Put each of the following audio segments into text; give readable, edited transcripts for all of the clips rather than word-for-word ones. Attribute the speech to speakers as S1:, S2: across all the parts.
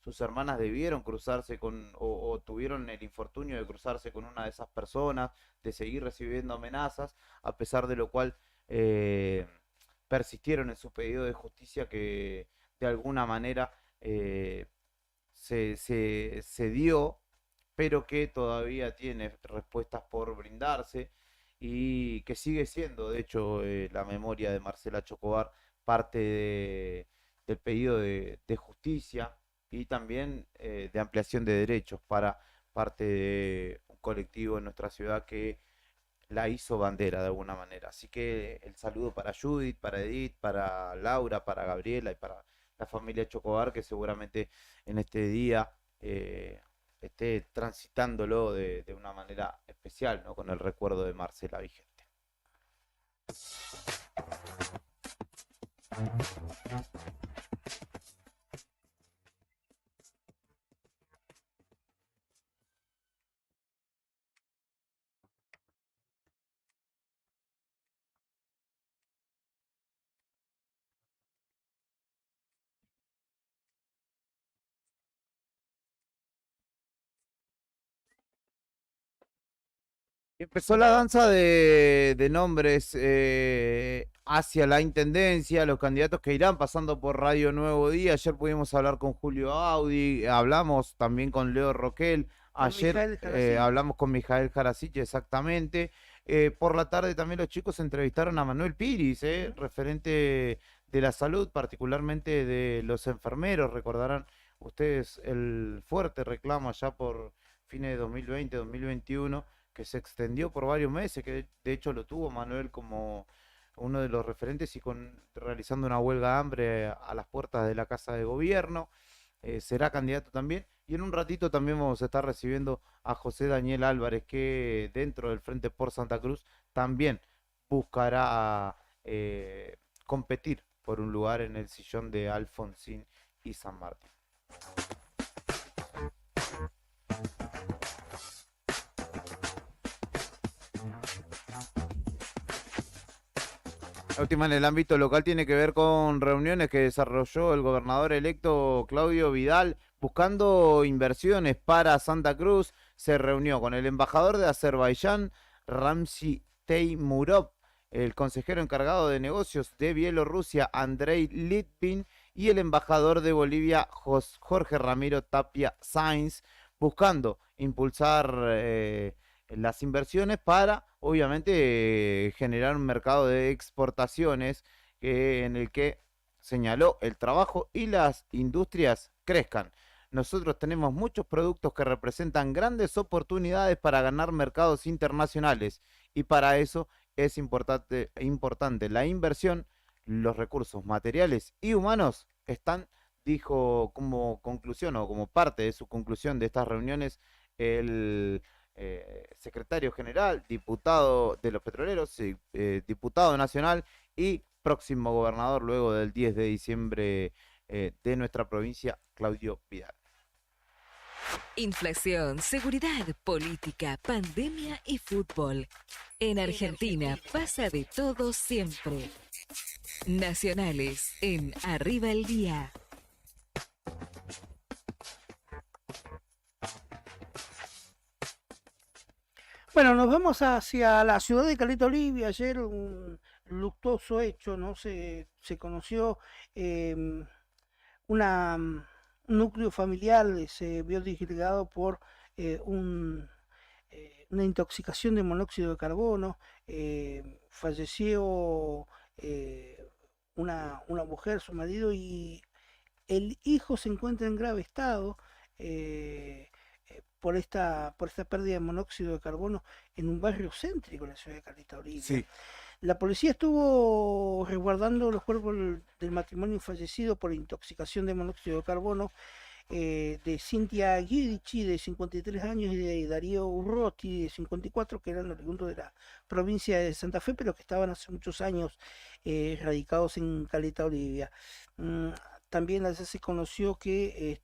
S1: sus hermanas debieron cruzarse o tuvieron el infortunio de cruzarse con una de esas personas, de seguir recibiendo amenazas, a pesar de lo cual eh, persistieron en su pedido de justicia que de alguna manera eh, se dio, pero que todavía tiene respuestas por brindarse y que sigue siendo, de hecho, la memoria de Marcela Chocobar parte del pedido de justicia y también de ampliación de derechos para parte de un colectivo en nuestra ciudad que la hizo bandera de alguna manera. Así que el saludo para Judith, para Edith, para Laura, para Gabriela y para la familia Chocobar que seguramente en este día eh, esté transitándolo de una manera especial, ¿no? Con el recuerdo de Marcela vigente. Empezó la danza de nombres hacia la intendencia, los candidatos que irán pasando por Radio Nuevo Día. Ayer pudimos hablar con Julio Audi, hablamos también con Leo Roquel,
S2: Con
S1: ayer
S2: Mijael Jaracich.
S1: hablamos con Mijael Jaracich exactamente. Por la tarde también los chicos entrevistaron a Manuel Piris,
S2: Ujú.
S1: referente de la salud, particularmente de los enfermeros. Recordarán ustedes el fuerte reclamo allá por fines de 2020, 2021 que se extendió por varios meses, que de hecho lo tuvo Manuel como uno de los referentes y realizando una huelga de hambre a las puertas de la Casa de Gobierno. Será candidato también. Y en un ratito también vamos a estar recibiendo a José Daniel Álvarez, que dentro del Frente por Santa Cruz también buscará competir por un lugar en el sillón de Alfonsín y San Martín. La última en el ámbito local tiene que ver con reuniones que desarrolló el gobernador electo Claudio Vidal buscando inversiones para Santa Cruz. Se reunió con el embajador de Azerbaiyán, Ramzi Teymurov, el consejero encargado de negocios de Bielorrusia, Andrei Litvin, y el embajador de Bolivia, Jorge Ramiro Tapia Sainz, buscando impulsar las inversiones para, obviamente, generar un mercado de exportaciones en el que señaló el trabajo y las industrias crezcan. Nosotros tenemos muchos productos que representan grandes oportunidades para ganar mercados internacionales y para eso es importante la inversión, los recursos materiales y humanos están, dijo como conclusión o como parte de su conclusión de estas reuniones el secretario general, diputado de los petroleros, sí, diputado nacional y próximo gobernador luego del 10 de diciembre de nuestra provincia, Claudio Vidal.
S3: Inflación, seguridad, política, pandemia y fútbol. En Argentina pasa de todo siempre. Nacionales en Arriba el Día.
S2: Bueno, nos vamos hacia la ciudad de Caleta Olivia. Ayer un luctuoso hecho, ¿no? Se conoció eh, una, un núcleo familiar, se vio disgregado por un, una intoxicación de monóxido de carbono. Falleció una mujer, su marido, y el hijo se encuentra en grave estado por esta pérdida de monóxido de carbono en un barrio céntrico de la ciudad de Caleta Olivia.
S1: Sí,
S2: La policía estuvo resguardando los cuerpos del matrimonio fallecido por intoxicación de monóxido de carbono de Cintia Guidici, de 53 años, y de Darío Urrotti, de 54, que eran oriundos de la provincia de Santa Fe, pero que estaban hace muchos años radicados en Caleta Olivia. Mm, También ayer se conoció que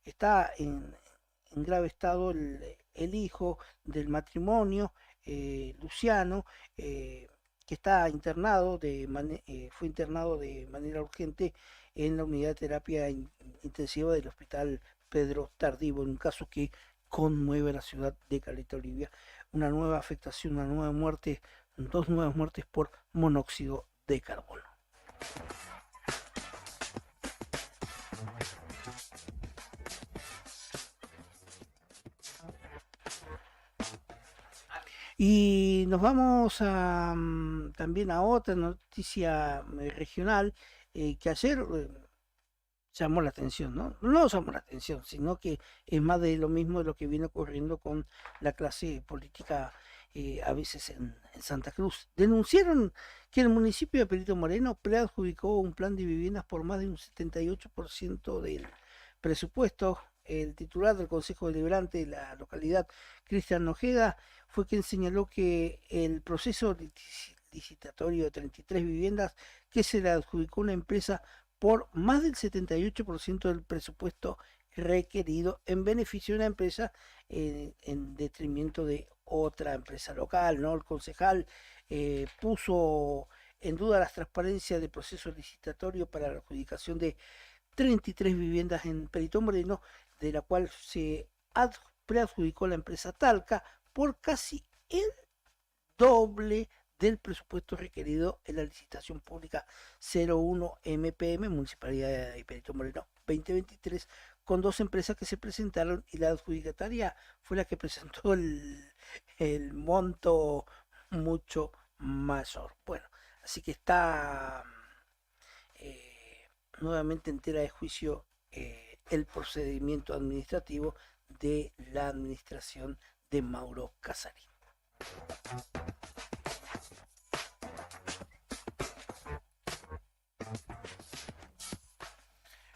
S2: está en grave estado el hijo del matrimonio, Luciano, que está internado fue internado de manera urgente en la unidad de terapia intensiva del Hospital Pedro Tardívo, en un caso que conmueve a la ciudad de Caleta Olivia. Una nueva afectación, una nueva muerte, 2 nuevas muertes por monóxido de carbono. Y nos vamos también a otra noticia regional que ayer llamó la atención, ¿no? No llamó la atención, sino que es más de lo mismo de lo que viene ocurriendo con la clase política a veces en Santa Cruz. Denunciaron que el municipio de Perito Moreno preadjudicó un plan de viviendas por más de un 78% del presupuesto. El titular del Consejo Deliberante de la localidad, Cristian Nojeda, fue quien señaló que el proceso licitatorio de 33 viviendas que se le adjudicó a una empresa por más del 78% del presupuesto requerido en beneficio de una empresa en detrimento de otra empresa local, ¿no? El concejal puso en duda las transparencias del proceso licitatorio para la adjudicación de 33 viviendas en Perito Moreno, de la cual se preadjudicó la empresa Talca por casi el doble del presupuesto requerido en la licitación pública 01 MPM Municipalidad de Perito Moreno 2023, con 2 empresas que se presentaron y la adjudicataria fue la que presentó el monto mucho mayor. Bueno, así que está nuevamente en tela de juicio el procedimiento administrativo de la administración de Mauro Casarín.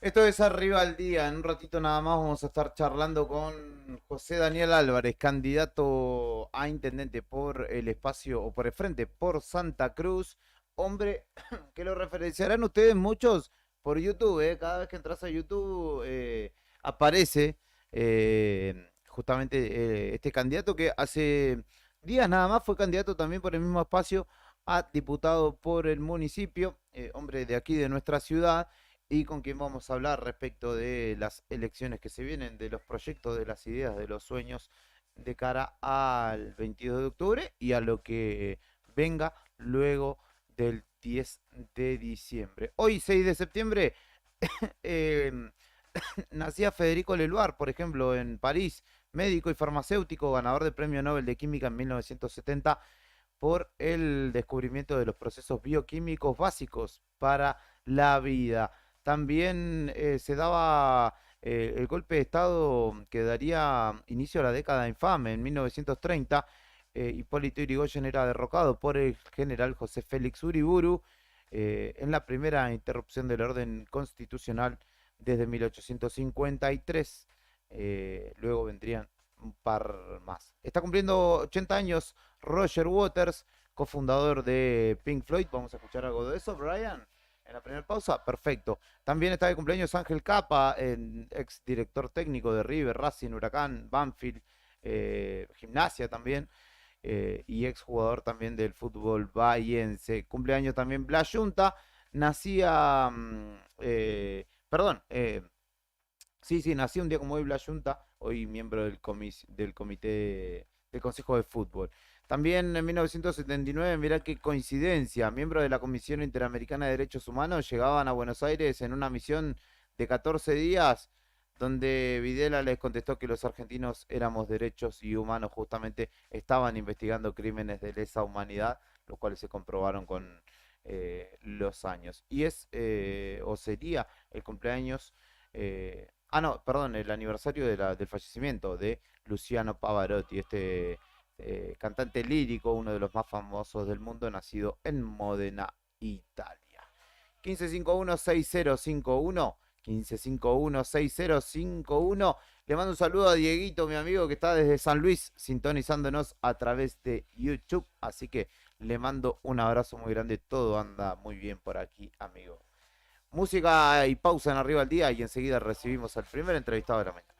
S1: Esto es Arriba al Día. En un ratito nada más vamos a estar charlando con José Daniel Álvarez, candidato a intendente por el espacio o por el frente por Santa Cruz. Hombre, que lo referenciarán ustedes muchos por YouTube, ¿eh? Cada vez que entras a YouTube aparece justamente este candidato que hace días nada más fue candidato también por el mismo espacio a diputado por el municipio, hombre de aquí de nuestra ciudad, y con quien vamos a hablar respecto de las elecciones que se vienen, de los proyectos, de las ideas, de los sueños de cara al 22 de octubre y a lo que venga luego del 10 de diciembre. Hoy, 6 de septiembre, eh, nacía Federico Leluar, por ejemplo, en París, médico y farmacéutico, ganador del Premio Nobel de Química en 1970 por el descubrimiento de los procesos bioquímicos básicos para la vida. También se daba el golpe de Estado que daría inicio a la década infame en 1930. Hipólito Yrigoyen era derrocado por el general José Félix Uriburu en la primera interrupción del orden constitucional desde 1853. Luego vendrían un par más. Está cumpliendo 80 años Roger Waters, cofundador de Pink Floyd. Vamos a escuchar algo de eso, Brian. En la primera pausa, perfecto. También está de cumpleaños Ángel Capa, ex director técnico de River, Racing, Huracán, Banfield, Gimnasia también, y ex jugador también del fútbol bahiense. Cumpleaños también Blas Yunta, nacía, perdón, sí, nació un día como hoy Blas Yunta, hoy miembro del comité del Consejo de Fútbol. También en 1979, mirá qué coincidencia, miembros de la Comisión Interamericana de Derechos Humanos llegaban a Buenos Aires en una misión de 14 días, donde Videla les contestó que los argentinos éramos derechos y humanos, justamente estaban investigando crímenes de lesa humanidad, los cuales se comprobaron con los años. Y es, o sería, el cumpleaños, no, perdón, el aniversario del fallecimiento de Luciano Pavarotti, este cantante lírico, uno de los más famosos del mundo, nacido en Módena, Italia. 1551-6051, 1551-6051. Le mando un saludo a Dieguito, mi amigo, que está desde San Luis sintonizándonos a través de YouTube. Así que le mando un abrazo muy grande. Todo anda muy bien por aquí, amigo. Música y pausa en Arriba al Día y enseguida recibimos al primer entrevistado de la mañana.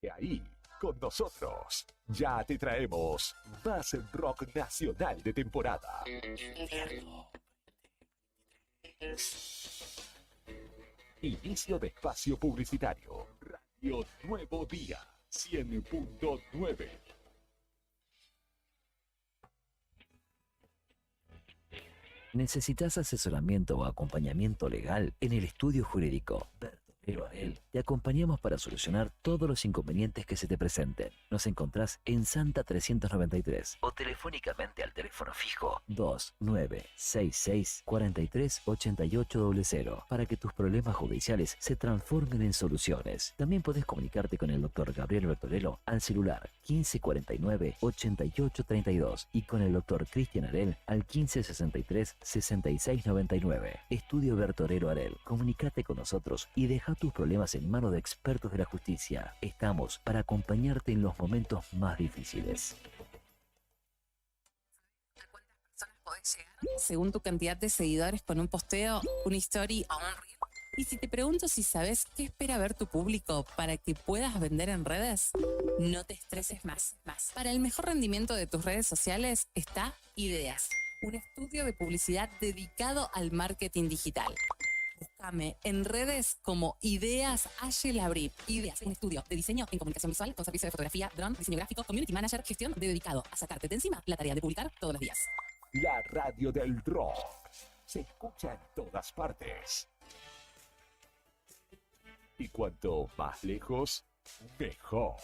S4: Y ahí, con nosotros, ya te traemos más rock nacional de temporada. Inicio de espacio publicitario. Radio Nuevo Día, 100.9.
S5: ¿Necesitas asesoramiento o acompañamiento legal en el estudio jurídico? Bertorero Arel. Te acompañamos para solucionar todos los inconvenientes que se te presenten. Nos encontrás en Santa 393 o telefónicamente al teléfono fijo 2966 438800 para que tus problemas judiciales se transformen en soluciones. También podés comunicarte con el doctor Gabriel Bertorello al celular 1549 8832 y con el doctor Cristian Arel al 1563 6699. Estudio Bertorero Arel. Comunicate con nosotros y deja tus problemas en manos de expertos de la justicia. Estamos para acompañarte en los momentos más difíciles.
S6: ¿A cuántas personas podés llegar? Según tu cantidad de seguidores con un posteo, una story o un reel. Y si te pregunto si sabes qué espera ver tu público para que puedas vender en redes, no te estreses más. Para el mejor rendimiento de tus redes sociales está Ideas, un estudio de publicidad dedicado al marketing digital. Búscame en redes como Ideas Labrit. Ideas, un estudio de diseño en comunicación visual con servicio de fotografía, dron, diseño gráfico, community manager, gestión dedicado a sacarte de encima la tarea de publicar todos los días.
S4: La radio del rock se escucha en todas partes. Y cuanto más lejos, mejor.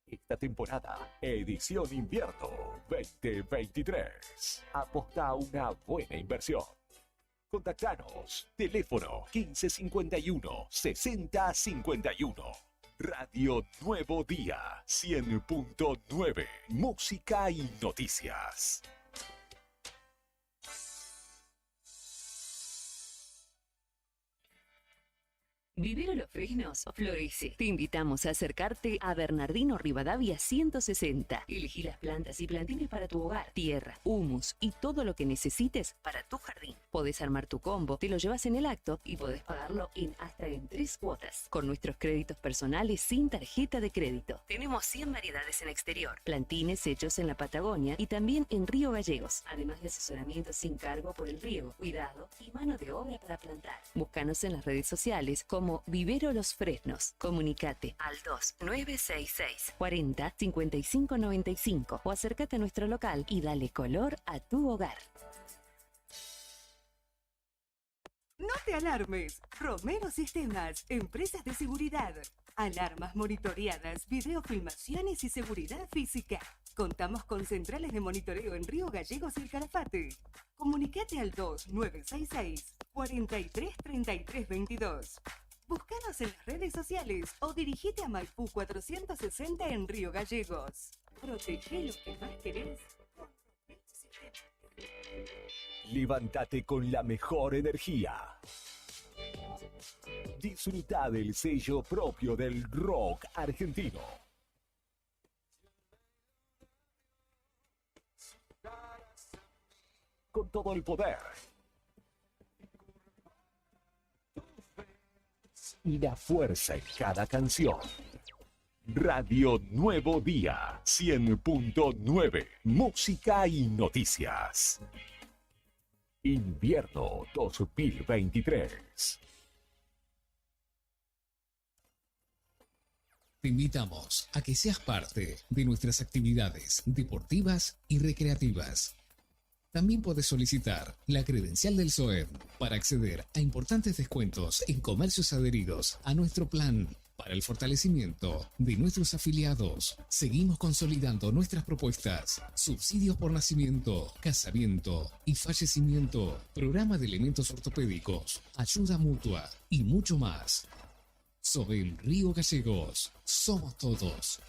S4: Esta temporada, edición invierno 2023. Aposta a una buena inversión. Contactanos. Teléfono 1551 6051. Radio Nuevo Día 100.9. Música y noticias.
S7: Vivero Los Fresnos florece. Te invitamos a acercarte a Bernardino Rivadavia 160. Elegí las plantas y plantines para tu hogar, tierra, humus y todo lo que necesites para tu jardín. Podés armar tu combo, te lo llevas en el acto y podés pagarlo hasta en 3 cuotas. Con nuestros créditos personales sin tarjeta de crédito. Tenemos 100 variedades en exterior, plantines hechos en la Patagonia y también en Río Gallegos. Además de asesoramiento sin cargo por el riego, cuidado y mano de obra para plantar. Búscanos en las redes sociales como Vivero Los Fresnos. Comunicate al 2966 40 55 95 o acércate a nuestro local y dale color a tu hogar.
S8: No te alarmes. Romero Sistemas, empresas de seguridad. Alarmas monitoreadas, videofilmaciones y seguridad física. Contamos con centrales de monitoreo en Río Gallegos y El Calafate. Comunicate al 2966 43 33 22. Búscanos en las redes sociales o dirigite a Maipú 460 en Río Gallegos. Protege lo que más querés.
S4: Levántate con la mejor energía. Disfruta del sello propio del rock argentino. Con todo el poder y la fuerza en cada canción. Radio Nuevo Día 100.9. Música y noticias. Invierno 2023.
S9: Te invitamos a que seas parte de nuestras actividades deportivas y recreativas. También puedes solicitar la credencial del SOEM para acceder a importantes descuentos en comercios adheridos a nuestro plan. Para el fortalecimiento de nuestros afiliados, seguimos consolidando nuestras propuestas: subsidios por nacimiento, casamiento y fallecimiento, programa de elementos ortopédicos, ayuda mutua y mucho más. SOEM Río Gallegos, somos todos.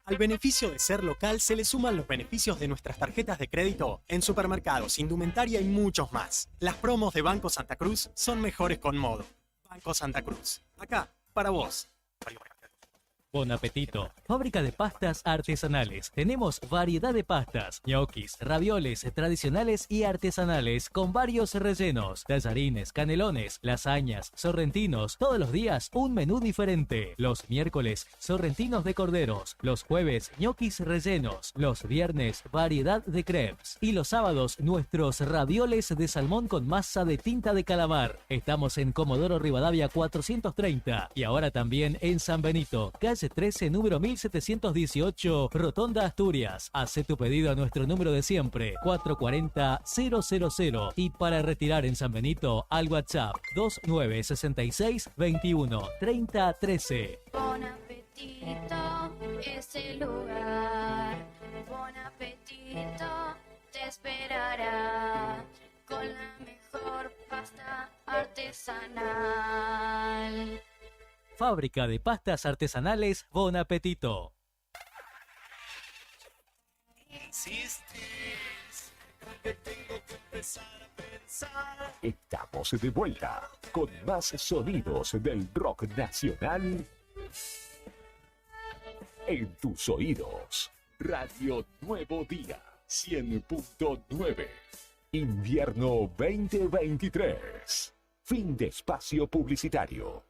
S10: Al beneficio de ser local se le suman los beneficios de nuestras tarjetas de crédito en supermercados, indumentaria y muchos más. Las promos de Banco Santa Cruz son mejores con Modo. Banco Santa Cruz. Acá, para vos.
S11: Bon apetito. Fábrica de pastas artesanales. Tenemos variedad de pastas, ñoquis, ravioles tradicionales y artesanales con varios rellenos, tallarines, canelones, lasañas, sorrentinos. Todos los días un menú diferente. Los miércoles, sorrentinos de corderos. Los jueves, ñoquis rellenos. Los viernes, variedad de crepes. Y los sábados, nuestros ravioles de salmón con masa de tinta de calamar. Estamos en Comodoro Rivadavia 430 y ahora también en San Benito, calle 13, número 1718, Rotonda Asturias. Hace tu pedido a nuestro número de siempre, 440-000. Y para retirar en San Benito, al WhatsApp 2966 21 30 13.
S12: Bon apetito es el lugar. Bon apetito te esperará con la mejor pasta artesanal.
S11: Fábrica de pastas artesanales Bon Apetito.
S10: Insistes que tengo que empezar a pensar.
S4: Estamos de vuelta con más sonidos del rock nacional en tus oídos. Radio Nuevo Día 100.9. Invierno 2023. Fin de espacio publicitario.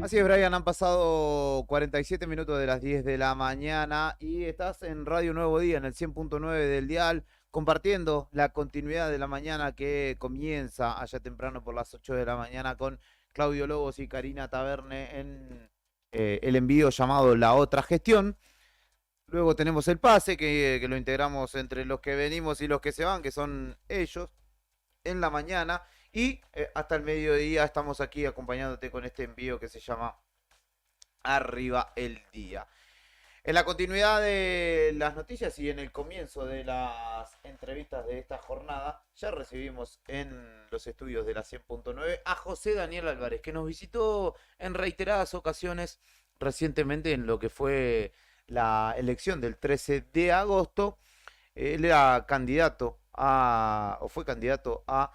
S1: Así es, Brian, han pasado 47 minutos de las 10 de la mañana y estás en Radio Nuevo Día, en el 100.9 del dial, compartiendo la continuidad de la mañana que comienza allá temprano por las 8 de la mañana con Claudio Lobos y Karina Taverne en el envío llamado La Otra Gestión. Luego tenemos el pase que lo integramos entre los que venimos y los que se van, que son ellos, en la mañana. Y hasta el mediodía estamos aquí acompañándote con este envío que se llama Arriba el Día. En la continuidad de las noticias y en el comienzo de las entrevistas de esta jornada, ya recibimos en los estudios de la 100.9 a José Daniel Álvarez, que nos visitó en reiteradas ocasiones recientemente en lo que fue la elección del 13 de agosto. Él era candidato o fue candidato a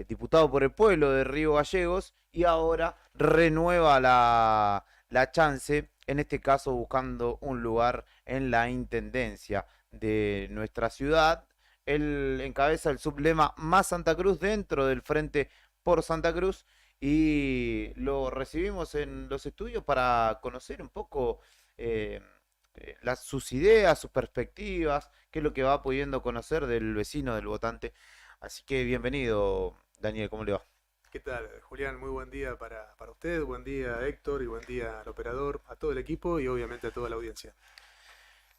S1: diputado por el pueblo de Río Gallegos y ahora renueva la chance, en este caso buscando un lugar en la intendencia de nuestra ciudad. Él encabeza el sublema Más Santa Cruz dentro del Frente por Santa Cruz y lo recibimos en los estudios para conocer un poco sus ideas, sus perspectivas, qué es lo que va pudiendo conocer del vecino, del votante. Así que bienvenido, Daniel, ¿cómo le va?
S13: ¿Qué tal, Julián? Muy buen día para usted, buen día Héctor y buen día al operador, a todo el equipo y obviamente a toda la audiencia.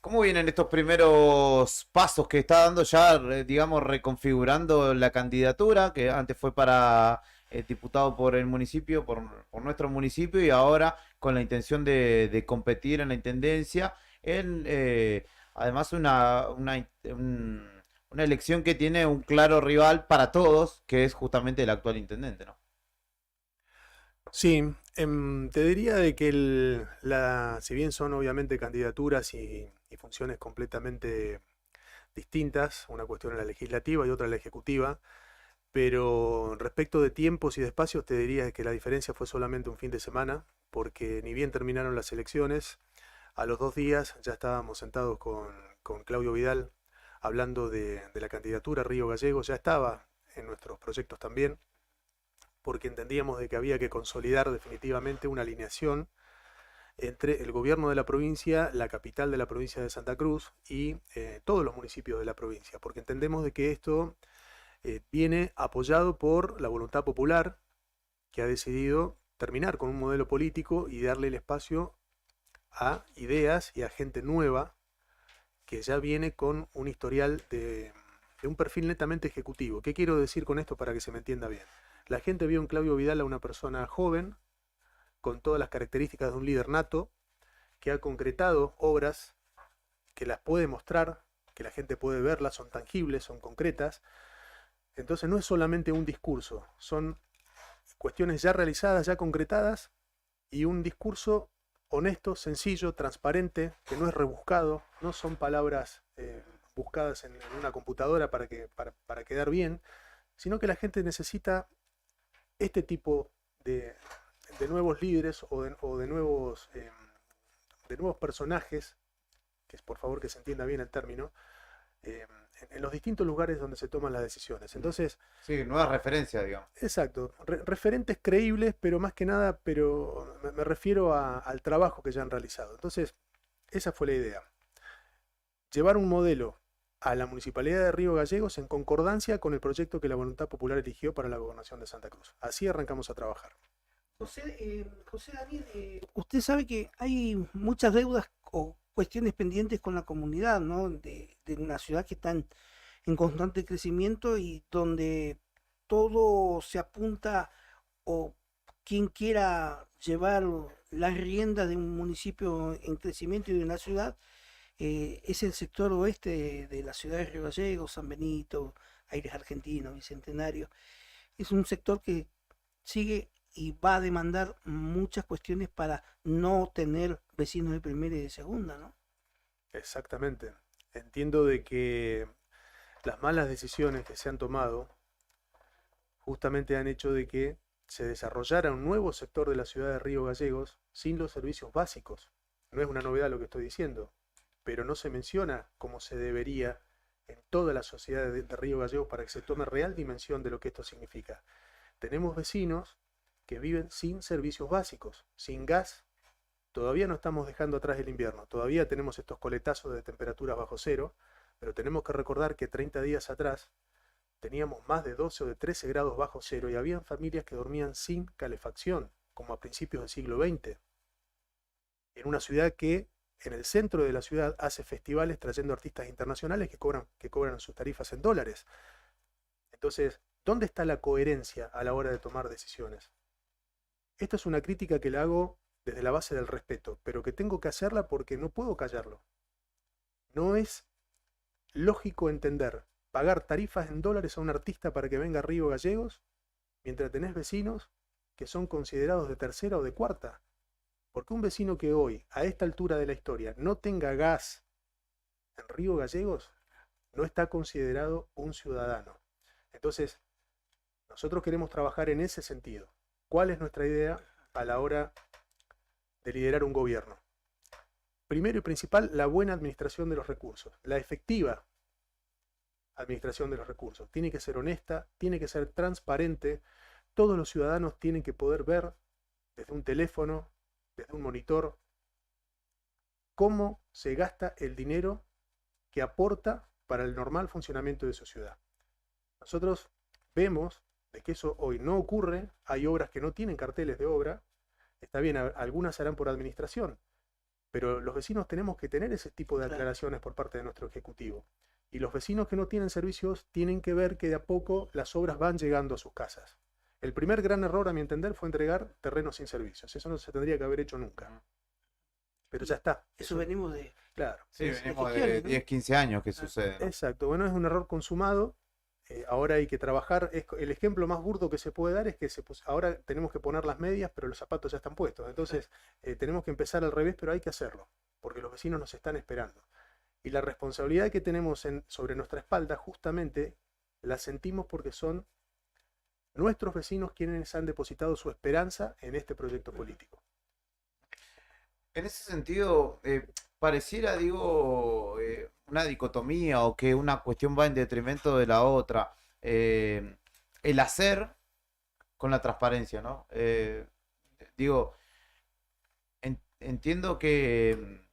S1: ¿Cómo vienen estos primeros pasos que está dando ya, digamos, reconfigurando la candidatura, que antes fue para diputado por el municipio, por nuestro municipio, y ahora con la intención de competir en la intendencia, además una elección que tiene un claro rival para todos, que es justamente el actual intendente, ¿no?
S13: Sí, te diría de que si bien son obviamente candidaturas y funciones completamente distintas, una cuestión en la legislativa y otra en la ejecutiva, pero respecto de tiempos y de espacios te diría que la diferencia fue solamente un fin de semana, porque ni bien terminaron las elecciones, a los 2 días ya estábamos sentados con Claudio Vidal, hablando de la candidatura Río Gallegos. Ya estaba en nuestros proyectos también, porque entendíamos de que había que consolidar definitivamente una alineación entre el gobierno de la provincia, la capital de la provincia de Santa Cruz y todos los municipios de la provincia, porque entendemos de que esto viene apoyado por la voluntad popular, que ha decidido terminar con un modelo político y darle el espacio a ideas y a gente nueva que ya viene con un historial de un perfil netamente ejecutivo. ¿Qué quiero decir con esto para que se me entienda bien? La gente vio en Claudio Vidal a una persona joven, con todas las características de un líder nato, que ha concretado obras que las puede mostrar, que la gente puede verlas, son tangibles, son concretas. Entonces no es solamente un discurso, son cuestiones ya realizadas, ya concretadas, y un discurso honesto, sencillo, transparente, que no es rebuscado, no son palabras buscadas en una computadora para quedar bien, sino que la gente necesita este tipo de nuevos líderes o de nuevos nuevos personajes, que es por favor que se entienda bien el término, en los distintos lugares donde se toman las decisiones. Entonces,
S1: Sí, nuevas referencias, digamos.
S13: exacto, referentes creíbles, pero más que nada, pero me refiero al trabajo que ya han realizado. Entonces, esa fue la idea. Llevar un modelo a la Municipalidad de Río Gallegos en concordancia con el proyecto que la Voluntad Popular eligió para la Gobernación de Santa Cruz. Así arrancamos a trabajar.
S2: José Daniel, usted sabe que hay muchas deudas o cuestiones pendientes con la comunidad, ¿no? De una ciudad que está en constante crecimiento y donde todo se apunta o quien quiera llevar las riendas de un municipio en crecimiento y de una ciudad es el sector oeste de la ciudad de Río Gallegos, San Benito, Aires Argentinos, Bicentenario. Es un sector que sigue y va a demandar muchas cuestiones para no tener vecinos de primera y de segunda, ¿no?
S13: Exactamente. Entiendo de que las malas decisiones que se han tomado justamente han hecho de que se desarrollara un nuevo sector de la ciudad de Río Gallegos sin los servicios básicos. No es una novedad lo que estoy diciendo, pero no se menciona como se debería en toda la sociedad de Río Gallegos para que se tome real dimensión de lo que esto significa. Tenemos vecinos que viven sin servicios básicos, sin gas. Todavía no estamos dejando atrás el invierno, todavía tenemos estos coletazos de temperaturas bajo cero, pero tenemos que recordar que 30 días atrás teníamos más de 12 o de 13 grados bajo cero y habían familias que dormían sin calefacción, como a principios del siglo XX. En una ciudad que en el centro de la ciudad hace festivales trayendo artistas internacionales que cobran sus tarifas en dólares. Entonces, ¿dónde está la coherencia a la hora de tomar decisiones? Esta es una crítica que la hago desde la base del respeto, pero que tengo que hacerla porque no puedo callarlo. No es lógico entender pagar tarifas en dólares a un artista para que venga a Río Gallegos mientras tenés vecinos que son considerados de tercera o de cuarta. Porque un vecino que hoy, a esta altura de la historia, no tenga gas en Río Gallegos, no está considerado un ciudadano. Entonces, nosotros queremos trabajar en ese sentido. ¿Cuál es nuestra idea a la hora de liderar un gobierno? Primero y principal, la buena administración de los recursos, la efectiva administración de los recursos. Tiene que ser honesta, tiene que ser transparente. Todos los ciudadanos tienen que poder ver desde un teléfono, desde un monitor, cómo se gasta el dinero que aporta para el normal funcionamiento de su ciudad. Nosotros vemos de que eso hoy no ocurre, hay obras que no tienen carteles de obra, está bien, algunas se harán por administración, pero los vecinos tenemos que tener ese tipo de aclaraciones por parte de nuestro ejecutivo. Y los vecinos que no tienen servicios tienen que ver que de a poco las obras van llegando a sus casas. El primer gran error, a mi entender, fue entregar terrenos sin servicios. Eso no se tendría que haber hecho nunca. Pero ya está.
S2: Eso venimos de...
S13: Claro.
S1: Sí, venimos de 10, 15 años que sucede, ¿no?
S13: Exacto. Bueno, es un error consumado. Ahora hay que trabajar. El ejemplo más burdo que se puede dar es que ahora tenemos que poner las medias, pero los zapatos ya están puestos. Entonces, tenemos que empezar al revés, pero hay que hacerlo, porque los vecinos nos están esperando. Y la responsabilidad que tenemos sobre nuestra espalda, justamente, la sentimos porque son nuestros vecinos quienes han depositado su esperanza en este proyecto político.
S1: En ese sentido, pareciera, digo, una dicotomía o que una cuestión va en detrimento de la otra. El hacer con la transparencia, ¿no? Digo, entiendo que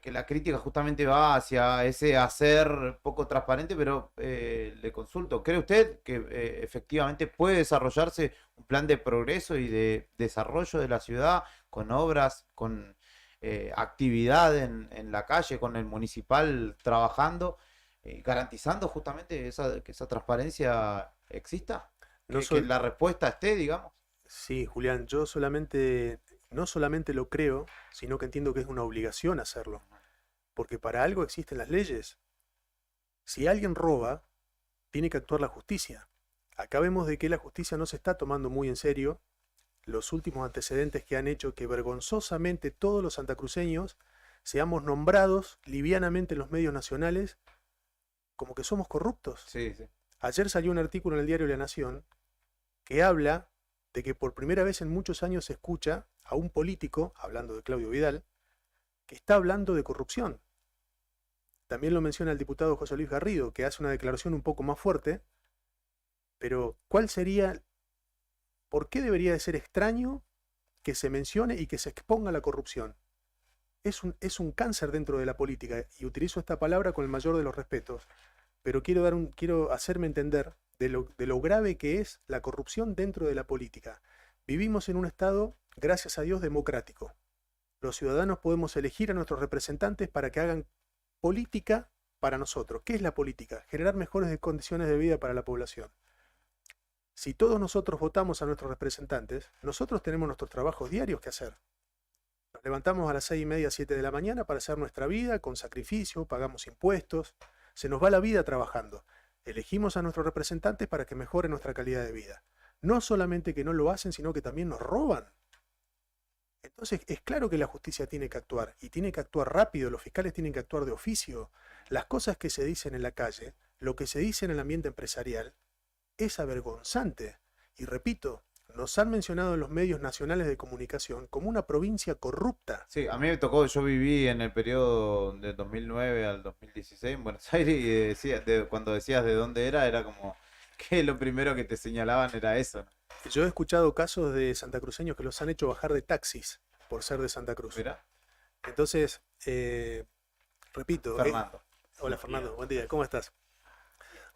S1: la crítica justamente va hacia ese hacer poco transparente, pero le consulto, ¿cree usted que efectivamente puede desarrollarse un plan de progreso y de desarrollo de la ciudad con obras, con actividad en la calle, con el municipal trabajando, garantizando justamente que esa transparencia exista? Que la respuesta esté, digamos.
S13: Sí, Julián, yo no solamente lo creo, sino que entiendo que es una obligación hacerlo. Porque para algo existen las leyes. Si alguien roba, tiene que actuar la justicia. Acá vemos de que la justicia no se está tomando muy en serio los últimos antecedentes que han hecho que vergonzosamente todos los santacruceños seamos nombrados livianamente en los medios nacionales como que somos corruptos.
S1: Sí, sí.
S13: Ayer salió un artículo en el diario La Nación que habla de que por primera vez en muchos años se escucha a un político, hablando de Claudio Vidal, que está hablando de corrupción. También lo menciona el diputado José Luis Garrido, que hace una declaración un poco más fuerte, pero ¿cuál sería, por qué debería de ser extraño que se mencione y que se exponga la corrupción? Es un cáncer dentro de la política, y utilizo esta palabra con el mayor de los respetos, pero quiero hacerme entender de lo grave que es la corrupción dentro de la política. Vivimos en un Estado, gracias a Dios, democrático. Los ciudadanos podemos elegir a nuestros representantes para que hagan política para nosotros. ¿Qué es la política? Generar mejores condiciones de vida para la población. Si todos nosotros votamos a nuestros representantes, nosotros tenemos nuestros trabajos diarios que hacer. Nos levantamos a las 6:30, 7 de la mañana para hacer nuestra vida con sacrificio, pagamos impuestos, se nos va la vida trabajando. Elegimos a nuestros representantes para que mejoren nuestra calidad de vida. No solamente que no lo hacen, sino que también nos roban. Entonces es claro que la justicia tiene que actuar, y tiene que actuar rápido, los fiscales tienen que actuar de oficio. Las cosas que se dicen en la calle, lo que se dice en el ambiente empresarial, es avergonzante. Y repito, nos han mencionado en los medios nacionales de comunicación como una provincia corrupta.
S1: Sí, a mí me tocó, yo viví en el periodo del 2009 al 2016 en Buenos Aires y cuando decías de dónde era como que lo primero que te señalaban era eso, ¿no?
S13: Yo he escuchado casos de santacruceños que los han hecho bajar de taxis por ser de Santa Cruz.
S1: Mirá.
S13: Entonces, repito.
S1: Fernando.
S13: Hola Fernando, buen día, ¿cómo estás?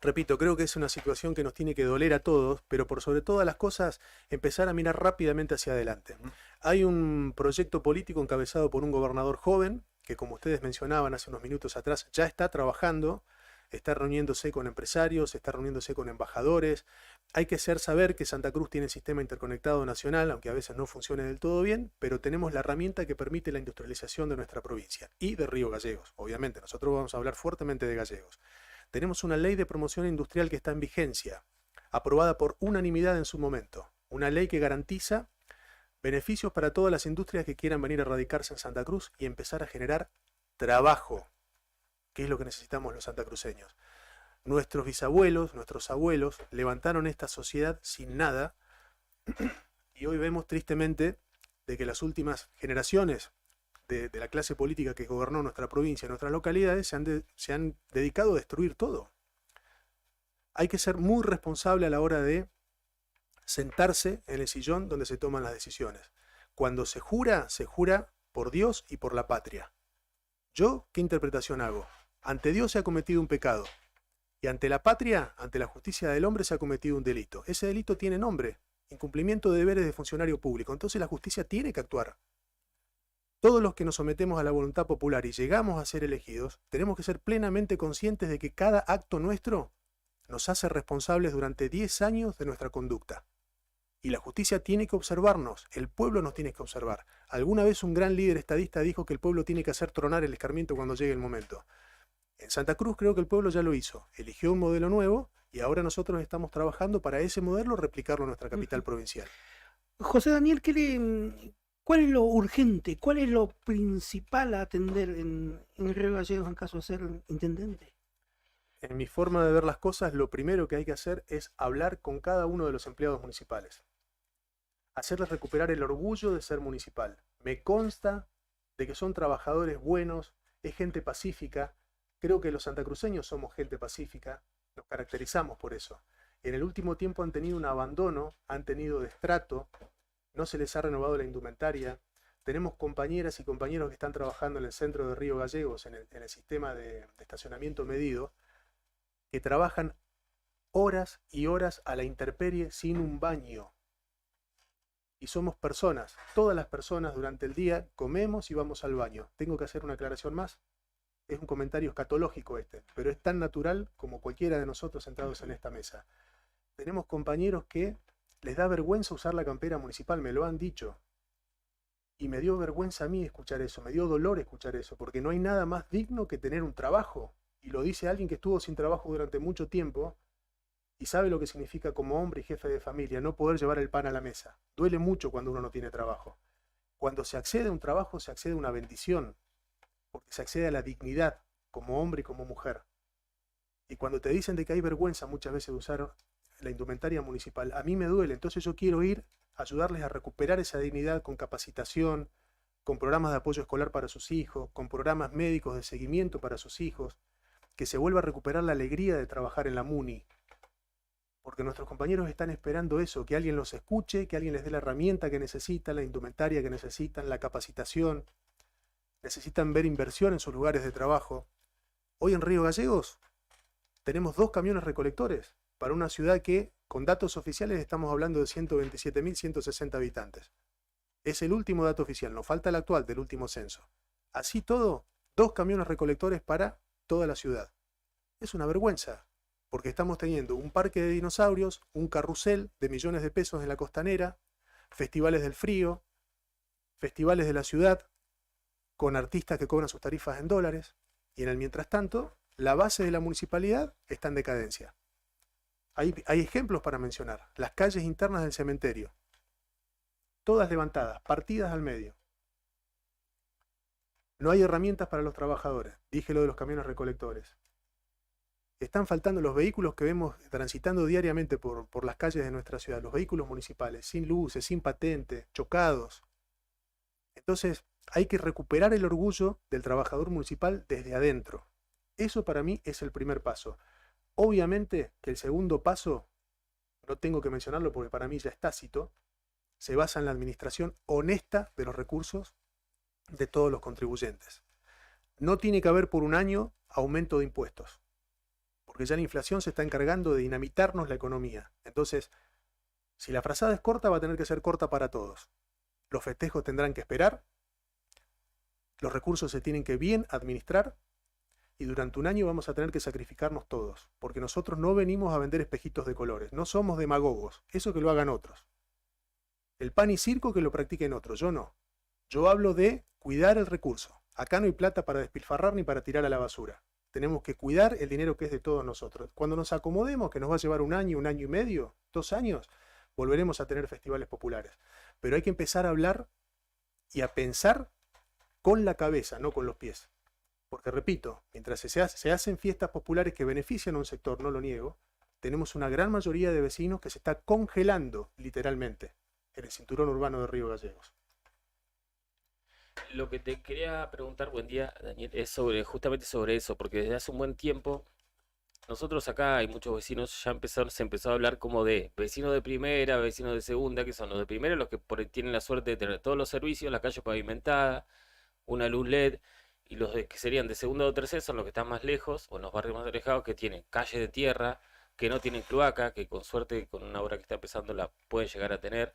S13: Repito, creo que es una situación que nos tiene que doler a todos, pero por sobre todas las cosas, empezar a mirar rápidamente hacia adelante. Hay un proyecto político encabezado por un gobernador joven, que como ustedes mencionaban hace unos minutos atrás, ya está trabajando, está reuniéndose con empresarios, está reuniéndose con embajadores. Hay que saber que Santa Cruz tiene el sistema interconectado nacional, aunque a veces no funcione del todo bien, pero tenemos la herramienta que permite la industrialización de nuestra provincia y de Río Gallegos. Obviamente, nosotros vamos a hablar fuertemente de Gallegos. Tenemos una ley de promoción industrial que está en vigencia, aprobada por unanimidad en su momento. Una ley que garantiza beneficios para todas las industrias que quieran venir a radicarse en Santa Cruz y empezar a generar trabajo, que es lo que necesitamos los santacruceños. Nuestros bisabuelos, nuestros abuelos levantaron esta sociedad sin nada y hoy vemos tristemente de que las últimas generaciones de la clase política que gobernó nuestra provincia, nuestras localidades, se han dedicado a destruir todo. Hay que ser muy responsable a la hora de sentarse en el sillón donde se toman las decisiones. Cuando se jura por Dios y por la patria. ¿Yo qué interpretación hago? Ante Dios se ha cometido un pecado. Y ante la patria, ante la justicia del hombre, se ha cometido un delito. Ese delito tiene nombre: incumplimiento de deberes de funcionario público. Entonces la justicia tiene que actuar. Todos los que nos sometemos a la voluntad popular y llegamos a ser elegidos, tenemos que ser plenamente conscientes de que cada acto nuestro nos hace responsables durante 10 años de nuestra conducta. Y la justicia tiene que observarnos, el pueblo nos tiene que observar. Alguna vez un gran líder estadista dijo que el pueblo tiene que hacer tronar el escarmiento cuando llegue el momento. En Santa Cruz creo que el pueblo ya lo hizo, eligió un modelo nuevo y ahora nosotros estamos trabajando para ese modelo replicarlo en nuestra capital provincial.
S2: José Daniel, ¿cuál es lo urgente, cuál es lo principal a atender en Río Gallegos en caso de ser intendente?
S13: En mi forma de ver las cosas, lo primero que hay que hacer es hablar con cada uno de los empleados municipales. Hacerles recuperar el orgullo de ser municipal. Me consta de que son trabajadores buenos, es gente pacífica. Creo que los santacruceños somos gente pacífica, nos caracterizamos por eso. En el último tiempo han tenido un abandono, han tenido destrato, no se les ha renovado la indumentaria. Tenemos compañeras y compañeros que están trabajando en el centro de Río Gallegos, en el sistema de estacionamiento medido, que trabajan horas y horas a la intemperie sin un baño. Y somos personas, todas las personas durante el día comemos y vamos al baño. ¿Tengo que hacer una aclaración más? Es un comentario escatológico pero es tan natural como cualquiera de nosotros sentados en esta mesa. Tenemos compañeros que les da vergüenza usar la campera municipal, me lo han dicho. Y me dio vergüenza a mí escuchar eso, me dio dolor escuchar eso, porque no hay nada más digno que tener un trabajo. Y lo dice alguien que estuvo sin trabajo durante mucho tiempo y sabe lo que significa como hombre y jefe de familia no poder llevar el pan a la mesa. Duele mucho cuando uno no tiene trabajo. Cuando se accede a un trabajo, se accede a una bendición, porque se accede a la dignidad como hombre y como mujer. Y cuando te dicen de que hay vergüenza muchas veces de usar la indumentaria municipal, a mí me duele. Entonces yo quiero ir a ayudarles a recuperar esa dignidad con capacitación, con programas de apoyo escolar para sus hijos, con programas médicos de seguimiento para sus hijos, que se vuelva a recuperar la alegría de trabajar en la MUNI. Porque nuestros compañeros están esperando eso, que alguien los escuche, que alguien les dé la herramienta que necesitan, la indumentaria que necesitan, la capacitación. Necesitan ver inversión en sus lugares de trabajo. Hoy en Río Gallegos tenemos 2 camiones recolectores para una ciudad que, con datos oficiales, estamos hablando de 127.160 habitantes. Es el último dato oficial, nos falta el actual del último censo. Así todo, 2 camiones recolectores para toda la ciudad. Es una vergüenza, porque estamos teniendo un parque de dinosaurios, un carrusel de millones de pesos en la costanera, festivales del frío, festivales de la ciudad, con artistas que cobran sus tarifas en dólares, y en el mientras tanto, la base de la municipalidad está en decadencia. Hay ejemplos para mencionar. Las calles internas del cementerio, todas levantadas, partidas al medio. No hay herramientas para los trabajadores. Dije lo de los camiones recolectores. Están faltando los vehículos que vemos transitando diariamente por las calles de nuestra ciudad, los vehículos municipales, sin luces, sin patente, chocados. Entonces, hay que recuperar el orgullo del trabajador municipal desde adentro. Eso para mí es el primer paso. Obviamente que el segundo paso, no tengo que mencionarlo porque para mí ya es tácito, se basa en la administración honesta de los recursos de todos los contribuyentes. No tiene que haber por un año aumento de impuestos, porque ya la inflación se está encargando de dinamitarnos la economía. Entonces, si la frazada es corta, va a tener que ser corta para todos. Los festejos tendrán que esperar, los recursos se tienen que bien administrar, y durante un año vamos a tener que sacrificarnos todos, porque nosotros no venimos a vender espejitos de colores, no somos demagogos, eso que lo hagan otros. El pan y circo que lo practiquen otros, yo no. Yo hablo de cuidar el recurso. Acá no hay plata para despilfarrar ni para tirar a la basura. Tenemos que cuidar el dinero que es de todos nosotros. Cuando nos acomodemos, que nos va a llevar un año y medio, 2 años, volveremos a tener festivales populares. Pero hay que empezar a hablar y a pensar con la cabeza, no con los pies. Porque repito, mientras se hacen fiestas populares que benefician a un sector, no lo niego, tenemos una gran mayoría de vecinos que se está congelando, literalmente, en el cinturón urbano de Río Gallegos.
S14: Lo que te quería preguntar, buen día, Daniel, es justamente sobre eso, porque desde hace un buen tiempo, nosotros acá hay muchos vecinos, se empezó a hablar como de vecinos de primera, vecinos de segunda, que son los de primera, los que tienen la suerte de tener todos los servicios, la calle pavimentada, una luz LED, y los que serían de segunda o tercera son los que están más lejos, o en los barrios más alejados, que tienen calles de tierra, que no tienen cloaca, que con suerte, con una obra que está empezando, la pueden llegar a tener.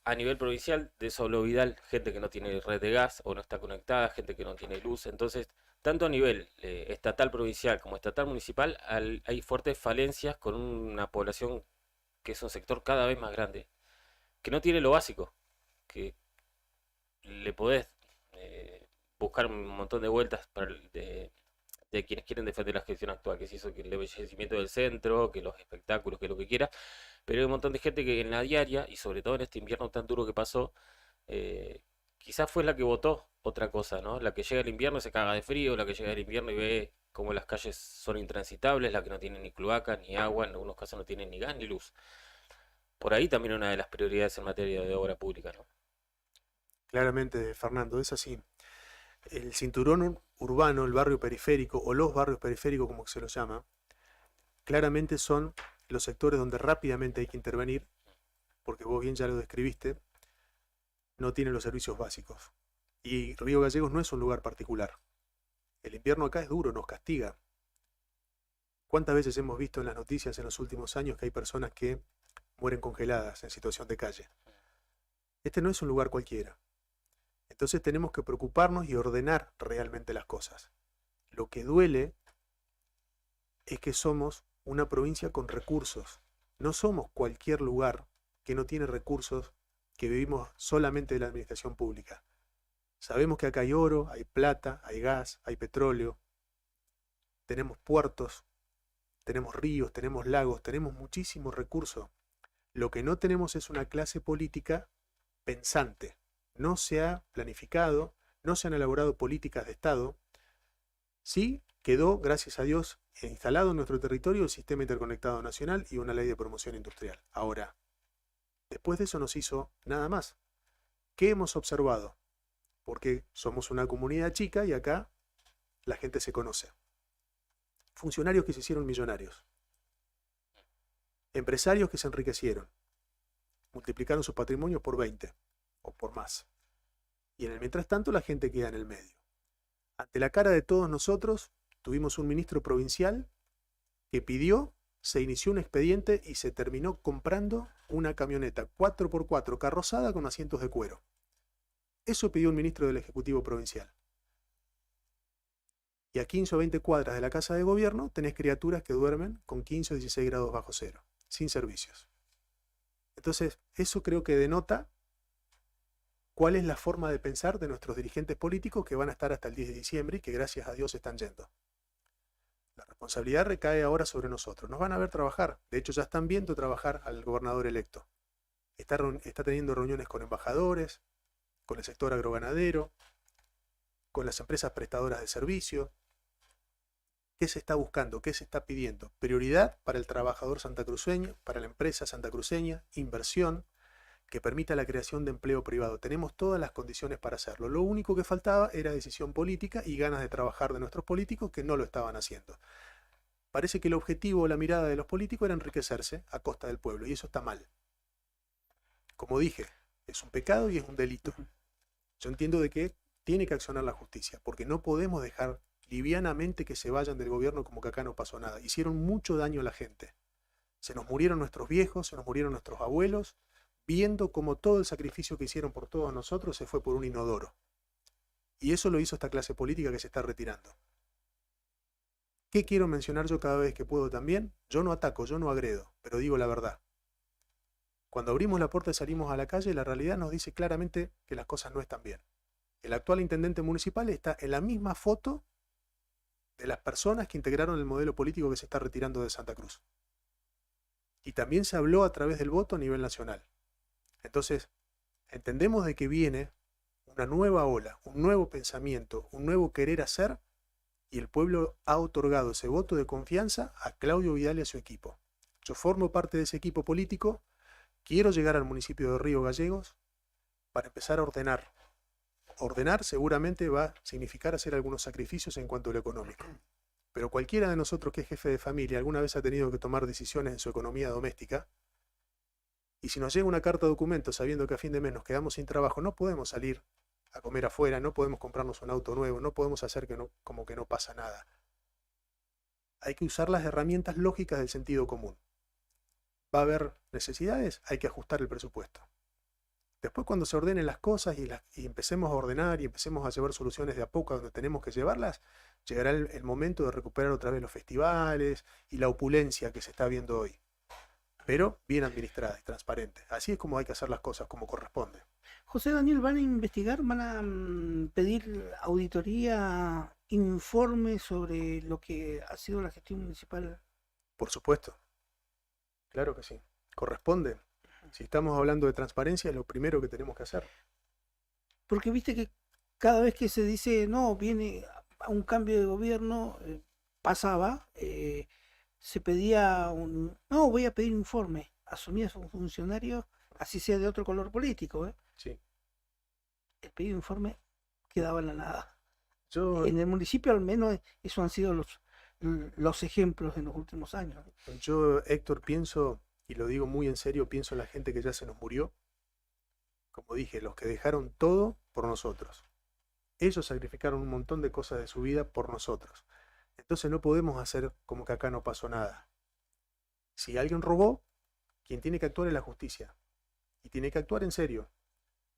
S14: A nivel provincial, de eso habló Vidal, gente que no tiene red de gas o no está conectada, gente que no tiene luz. Entonces, tanto a nivel estatal provincial como estatal municipal, hay fuertes falencias con una población que es un sector cada vez más grande, que no tiene lo básico, que le podés buscar un montón de vueltas de quienes quieren defender la gestión actual, que es eso, que el embellecimiento del centro, que los espectáculos, que lo que quiera, pero hay un montón de gente que en la diaria, y sobre todo en este invierno tan duro que pasó, quizás fue la que votó otra cosa, ¿no? La que llega el invierno y se caga de frío, la que llega el invierno y ve cómo las calles son intransitables, la que no tiene ni cloaca, ni agua, en algunos casos no tiene ni gas ni luz. Por ahí también una de las prioridades en materia de obra pública, ¿no?
S13: Claramente, Fernando, es así. El cinturón urbano, el barrio periférico, o los barrios periféricos como se los llama, claramente son los sectores donde rápidamente hay que intervenir, porque vos bien ya lo describiste, no tienen los servicios básicos. Y Río Gallegos no es un lugar particular. El invierno acá es duro, nos castiga. ¿Cuántas veces hemos visto en las noticias en los últimos años que hay personas que mueren congeladas en situación de calle? Este no es un lugar cualquiera. Entonces tenemos que preocuparnos y ordenar realmente las cosas. Lo que duele es que somos una provincia con recursos. No somos cualquier lugar que no tiene recursos, que vivimos solamente de la administración pública. Sabemos que acá hay oro, hay plata, hay gas, hay petróleo. Tenemos puertos, tenemos ríos, tenemos lagos, tenemos muchísimos recursos. Lo que no tenemos es una clase política pensante. No se ha planificado, no se han elaborado políticas de Estado. Sí quedó, gracias a Dios, instalado en nuestro territorio el Sistema Interconectado Nacional y una ley de promoción industrial. Ahora, después de eso no se hizo nada más. ¿Qué hemos observado? Porque somos una comunidad chica y acá la gente se conoce. Funcionarios que se hicieron millonarios. Empresarios que se enriquecieron. Multiplicaron sus patrimonios por 20 o por más. Y en el mientras tanto la gente queda en el medio. Ante la cara de todos nosotros, tuvimos un ministro provincial que pidió, se inició un expediente y se terminó comprando una camioneta 4x4 carrozada con asientos de cuero. Eso pidió un ministro del Ejecutivo Provincial. Y a 15 o 20 cuadras de la Casa de Gobierno tenés criaturas que duermen con 15 o 16 grados bajo cero, sin servicios. Entonces, eso creo que denota cuál es la forma de pensar de nuestros dirigentes políticos que van a estar hasta el 10 de diciembre y que gracias a Dios están yendo. La responsabilidad recae ahora sobre nosotros. Nos van a ver trabajar. De hecho, ya están viendo trabajar al gobernador electo. Está teniendo reuniones con embajadores, con el sector agroganadero, con las empresas prestadoras de servicio. ¿Qué se está buscando? ¿Qué se está pidiendo? Prioridad para el trabajador santacruceño, para la empresa santacruceña, inversión que permita la creación de empleo privado. Tenemos todas las condiciones para hacerlo. Lo único que faltaba era decisión política y ganas de trabajar de nuestros políticos que no lo estaban haciendo. Parece que el objetivo o la mirada de los políticos era enriquecerse a costa del pueblo y eso está mal. Como dije, es un pecado y es un delito. Yo entiendo de que tiene que accionar la justicia porque no podemos dejar livianamente que se vayan del gobierno como que acá no pasó nada. Hicieron mucho daño a la gente. Se nos murieron nuestros viejos, se nos murieron nuestros abuelos, viendo cómo todo el sacrificio que hicieron por todos nosotros se fue por un inodoro. Y eso lo hizo esta clase política que se está retirando. ¿Qué quiero mencionar yo cada vez que puedo también? Yo no ataco, yo no agredo, pero digo la verdad. Cuando abrimos la puerta y salimos a la calle, la realidad nos dice claramente que las cosas no están bien. El actual intendente municipal está en la misma foto de las personas que integraron el modelo político que se está retirando de Santa Cruz. Y también se habló a través del voto a nivel nacional. Entonces, entendemos de que viene una nueva ola, un nuevo pensamiento, un nuevo querer hacer, y el pueblo ha otorgado ese voto de confianza a Claudio Vidal y a su equipo. Yo formo parte de ese equipo político, quiero llegar al municipio de Río Gallegos para empezar a ordenar. Ordenar seguramente va a significar hacer algunos sacrificios en cuanto a lo económico. Pero cualquiera de nosotros que es jefe de familia alguna vez ha tenido que tomar decisiones en su economía doméstica. Y si nos llega una carta de documento sabiendo que a fin de mes nos quedamos sin trabajo, no podemos salir a comer afuera, no podemos comprarnos un auto nuevo, no podemos hacer como que no pasa nada. Hay que usar las herramientas lógicas del sentido común. ¿Va a haber necesidades? Hay que ajustar el presupuesto. Después cuando se ordenen las cosas y empecemos a ordenar y empecemos a llevar soluciones de a poco a donde tenemos que llevarlas, llegará el momento de recuperar otra vez los festivales y la opulencia que se está viendo hoy. Pero bien administrada y transparente. Así es como hay que hacer las cosas, como corresponde.
S2: José Daniel, ¿van a investigar, van a pedir auditoría, informe sobre lo que ha sido la gestión municipal?
S13: Por supuesto. Claro que sí. Corresponde. Si estamos hablando de transparencia, es lo primero que tenemos que hacer.
S2: Porque viste que cada vez que se dice, no, viene a un cambio de gobierno, pasaba, se pedía no, voy a pedir informe. Asumías un funcionario, así sea de otro color político.
S13: Sí.
S2: El pedido de informe quedaba en la nada.
S13: Yo,
S2: en el municipio al menos eso han sido los ejemplos en los últimos años.
S13: Yo, Héctor, pienso, y lo digo muy en serio, pienso en la gente que ya se nos murió. Como dije, los que dejaron todo por nosotros. Ellos sacrificaron un montón de cosas de su vida por nosotros. Entonces no podemos hacer como que acá no pasó nada. Si alguien robó, quien tiene que actuar es la justicia. Y tiene que actuar en serio.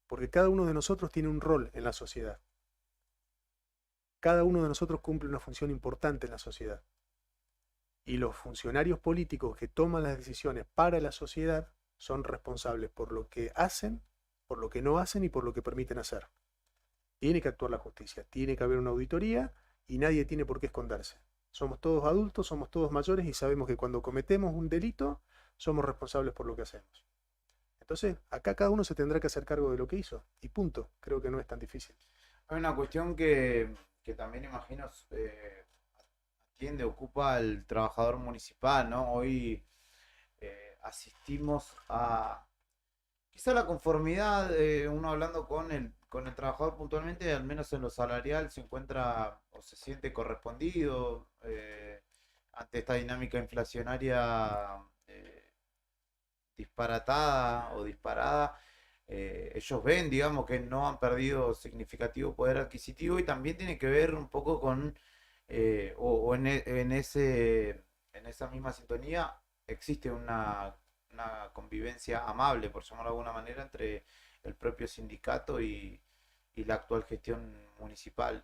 S13: Porque cada uno de nosotros tiene un rol en la sociedad. Cada uno de nosotros cumple una función importante en la sociedad. Y los funcionarios políticos que toman las decisiones para la sociedad son responsables por lo que hacen, por lo que no hacen y por lo que permiten hacer. Tiene que actuar la justicia, tiene que haber una auditoría y nadie tiene por qué esconderse. Somos todos adultos, somos todos mayores y sabemos que cuando cometemos un delito somos responsables por lo que hacemos. Entonces, acá cada uno se tendrá que hacer cargo de lo que hizo y punto. Creo que no es tan difícil.
S1: Hay una cuestión que también imagino atiende, ocupa al trabajador municipal, ¿no? Hoy asistimos a que quizá la conformidad, uno hablando con el trabajador puntualmente, al menos en lo salarial, se encuentra o se siente correspondido ante esta dinámica inflacionaria disparatada o disparada. Ellos ven, digamos, que no han perdido significativo poder adquisitivo y también tiene que ver un poco con, o en esa misma sintonía, existe una convivencia amable, por llamarlo de alguna manera, entre el propio sindicato y la actual gestión municipal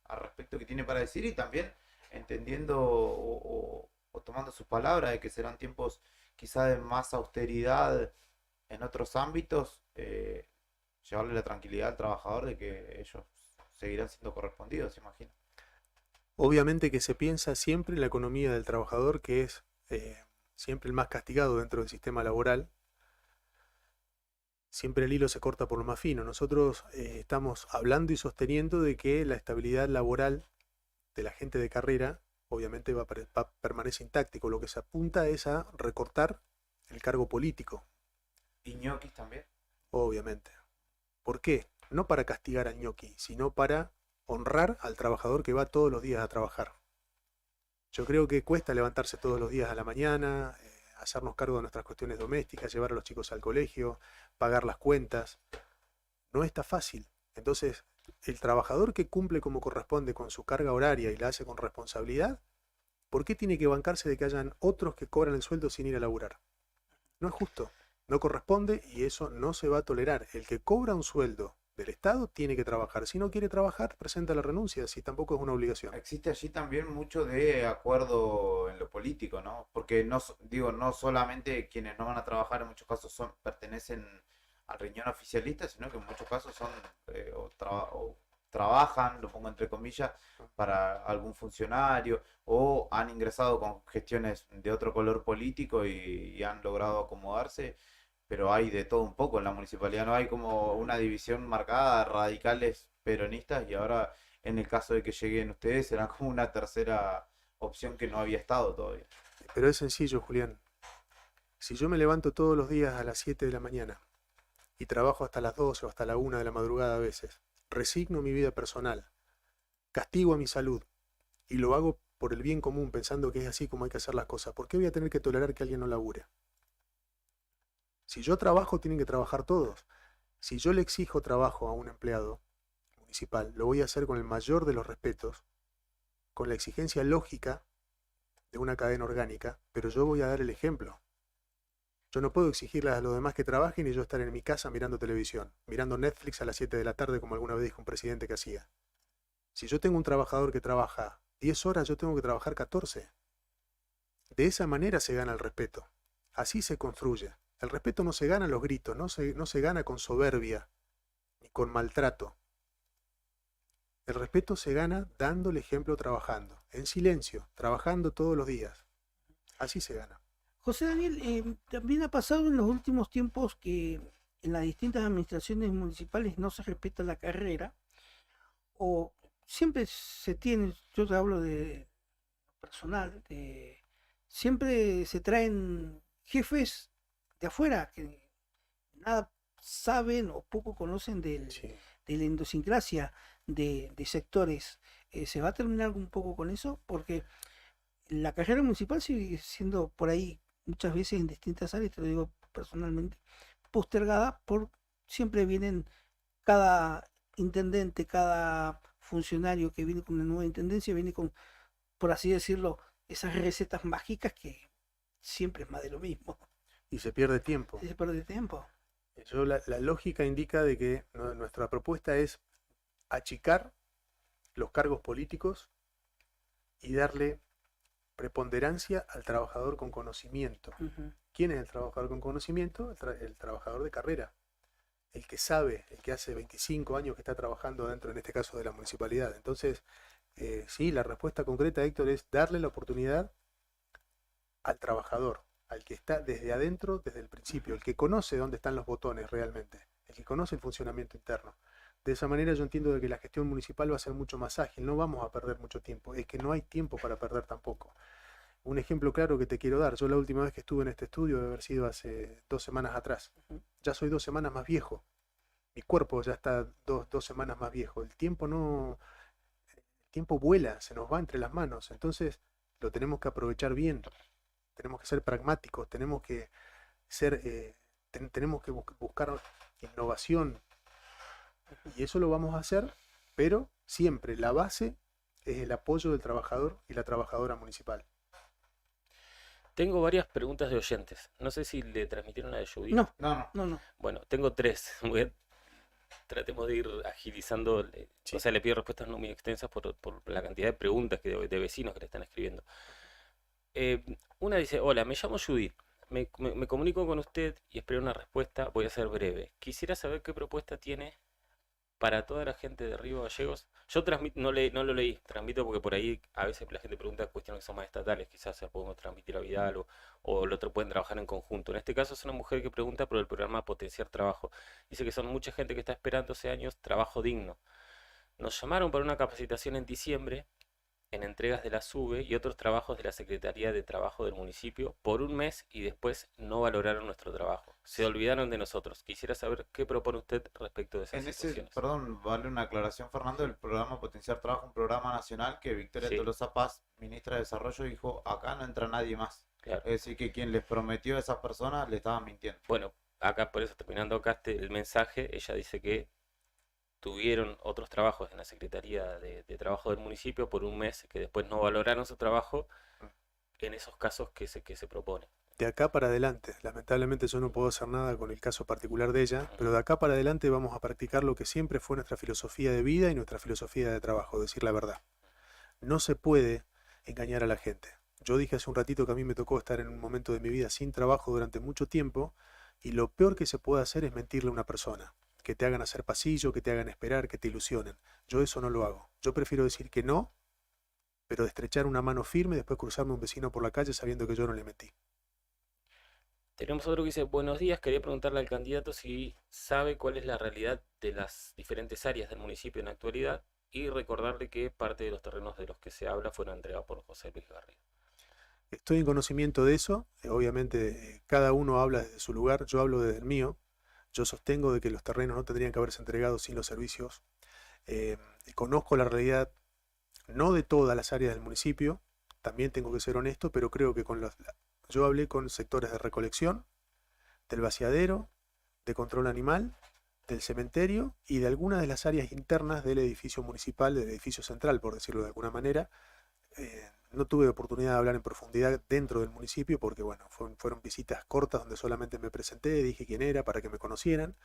S1: al respecto que tiene para decir y también entendiendo o tomando sus palabras de que serán tiempos quizá de más austeridad en otros ámbitos, llevarle la tranquilidad al trabajador de que ellos seguirán siendo correspondidos, imagino.
S13: Obviamente que se piensa siempre en la economía del trabajador, que es siempre el más castigado dentro del sistema laboral. Siempre el hilo se corta por lo más fino. Nosotros estamos hablando y sosteniendo de que la estabilidad laboral de la gente de carrera obviamente permanece intacta, y con lo que se apunta es a recortar el cargo político.
S1: ¿Y ñoquis también?
S13: Obviamente. ¿Por qué? No para castigar al ñoqui, sino para honrar al trabajador que va todos los días a trabajar. Yo creo que cuesta levantarse todos los días a la mañana, hacernos cargo de nuestras cuestiones domésticas, llevar a los chicos al colegio, pagar las cuentas. No está fácil. Entonces, el trabajador que cumple como corresponde con su carga horaria y la hace con responsabilidad, ¿por qué tiene que bancarse de que hayan otros que cobran el sueldo sin ir a laburar? No es justo, no corresponde y eso no se va a tolerar. El que cobra un sueldo del Estado tiene que trabajar. Si no quiere trabajar, presenta la renuncia, si tampoco es una obligación.
S1: Existe allí también mucho de acuerdo en lo político, ¿no? Porque no solamente quienes no van a trabajar en muchos casos pertenecen al riñón oficialista, sino que en muchos casos son o trabajan, lo pongo entre comillas, para algún funcionario o han ingresado con gestiones de otro color político y han logrado acomodarse. Pero hay de todo un poco en la municipalidad, no hay como una división marcada, radicales peronistas, y ahora en el caso de que lleguen ustedes será como una tercera opción que no había estado todavía.
S13: Pero es sencillo, Julián. Si yo me levanto todos los días a las 7 de la mañana y trabajo hasta las 12 o hasta la 1 de la madrugada a veces, resigno mi vida personal, castigo a mi salud y lo hago por el bien común pensando que es así como hay que hacer las cosas, ¿por qué voy a tener que tolerar que alguien no labure? Si yo trabajo, tienen que trabajar todos. Si yo le exijo trabajo a un empleado municipal, lo voy a hacer con el mayor de los respetos, con la exigencia lógica de una cadena orgánica, pero yo voy a dar el ejemplo. Yo no puedo exigirle a los demás que trabajen y yo estar en mi casa mirando televisión, mirando Netflix a las 7 de la tarde como alguna vez dijo un presidente que hacía. Si yo tengo un trabajador que trabaja 10 horas, yo tengo que trabajar 14. De esa manera se gana el respeto. Así se construye. El respeto no se gana a los gritos, no se gana con soberbia ni con maltrato. El respeto se gana dando el ejemplo trabajando, en silencio, trabajando todos los días. Así se gana.
S2: José Daniel, también ha pasado en los últimos tiempos que en las distintas administraciones municipales no se respeta la carrera, o siempre se tiene, yo te hablo de personal, siempre se traen jefes de afuera que nada saben o poco conocen de la idiosincrasia de sectores. ¿Se va a terminar un poco con eso? Porque la carrera municipal sigue siendo por ahí muchas veces en distintas áreas, te lo digo personalmente, postergada por siempre vienen cada intendente, cada funcionario que viene con una nueva intendencia, viene con, por así decirlo, esas recetas mágicas que siempre es más de lo mismo.
S13: Y se pierde tiempo.
S2: Se pierde tiempo.
S13: La lógica indica de que nuestra propuesta es achicar los cargos políticos y darle preponderancia al trabajador con conocimiento. ¿Quién es el trabajador con conocimiento? El trabajador de carrera. El que sabe, el que hace 25 años que está trabajando dentro, en este caso, de la municipalidad. Entonces, sí, la respuesta concreta, Héctor, es darle la oportunidad al trabajador, al que está desde adentro, desde el principio, el que conoce dónde están los botones realmente, el que conoce el funcionamiento interno. De esa manera yo entiendo de que la gestión municipal va a ser mucho más ágil, no vamos a perder mucho tiempo, es que no hay tiempo para perder tampoco. Un ejemplo claro que te quiero dar. Yo la última vez que estuve en este estudio debe haber sido hace 2 semanas atrás. Ya soy 2 semanas más viejo. Mi cuerpo ya está 2 semanas más viejo. El tiempo vuela, se nos va entre las manos. Entonces lo tenemos que aprovechar bien. Tenemos que ser pragmáticos, tenemos que tenemos que buscar innovación. Y eso lo vamos a hacer, pero siempre la base es el apoyo del trabajador y la trabajadora municipal.
S14: Tengo varias preguntas de oyentes. No sé si le transmitieron a de Judith.
S2: No.
S14: Bueno, tengo 3. Tratemos de ir agilizando. O sea, le pido respuestas no muy extensas por la cantidad de preguntas de vecinos que le están escribiendo. Una dice: hola, me llamo Judith. Me comunico con usted y espero una respuesta. Voy a ser breve. Quisiera saber qué propuesta tiene para toda la gente de Río Gallegos. Yo no lo leí, transmito porque por ahí a veces la gente pregunta cuestiones que son más estatales, quizás se podemos transmitir a Vidal o el otro pueden trabajar en conjunto. En este caso es una mujer que pregunta por el programa Potenciar Trabajo. Dice que son mucha gente que está esperando hace años trabajo digno. Nos llamaron para una capacitación en diciembre en entregas de la SUBE y otros trabajos de la Secretaría de Trabajo del municipio por un mes y después no valoraron nuestro trabajo. Se olvidaron de nosotros. Quisiera saber qué propone usted respecto de esas situaciones.
S1: Perdón, vale una aclaración, Fernando, el programa Potenciar Trabajo, un programa nacional que Victoria Tolosa Paz, ministra de Desarrollo, dijo: acá no entra nadie más.
S14: Claro.
S1: Es decir, que quien les prometió a esas personas le estaban mintiendo.
S14: Bueno, acá por eso, terminando acá el mensaje, ella dice que tuvieron otros trabajos en la Secretaría de Trabajo del municipio por un mes que después no valoraron su trabajo en esos casos que se propone.
S13: De acá para adelante, lamentablemente yo no puedo hacer nada con el caso particular de ella, pero de acá para adelante vamos a practicar lo que siempre fue nuestra filosofía de vida y nuestra filosofía de trabajo, decir la verdad. No se puede engañar a la gente. Yo dije hace un ratito que a mí me tocó estar en un momento de mi vida sin trabajo durante mucho tiempo y lo peor que se puede hacer es mentirle a una persona. Que te hagan hacer pasillo, que te hagan esperar, que te ilusionen. Yo eso no lo hago. Yo prefiero decir que no, pero de estrechar una mano firme y después cruzarme a un vecino por la calle sabiendo que yo no le metí.
S14: Tenemos otro que dice: buenos días, quería preguntarle al candidato si sabe cuál es la realidad de las diferentes áreas del municipio en la actualidad y recordarle que parte de los terrenos de los que se habla fueron entregados por José Luis Garrido.
S13: Estoy en conocimiento de eso. Obviamente cada uno habla desde su lugar, yo hablo desde el mío. Yo sostengo de que los terrenos no tendrían que haberse entregado sin los servicios. Conozco la realidad no de todas las áreas del municipio, también tengo que ser honesto, pero creo que yo hablé con sectores de recolección, del vaciadero, de control animal, del cementerio y de algunas de las áreas internas del edificio municipal, del edificio central, por decirlo de alguna manera. No tuve oportunidad de hablar en profundidad dentro del municipio porque, bueno, fueron visitas cortas donde solamente me presenté, dije quién era para que me conocieran,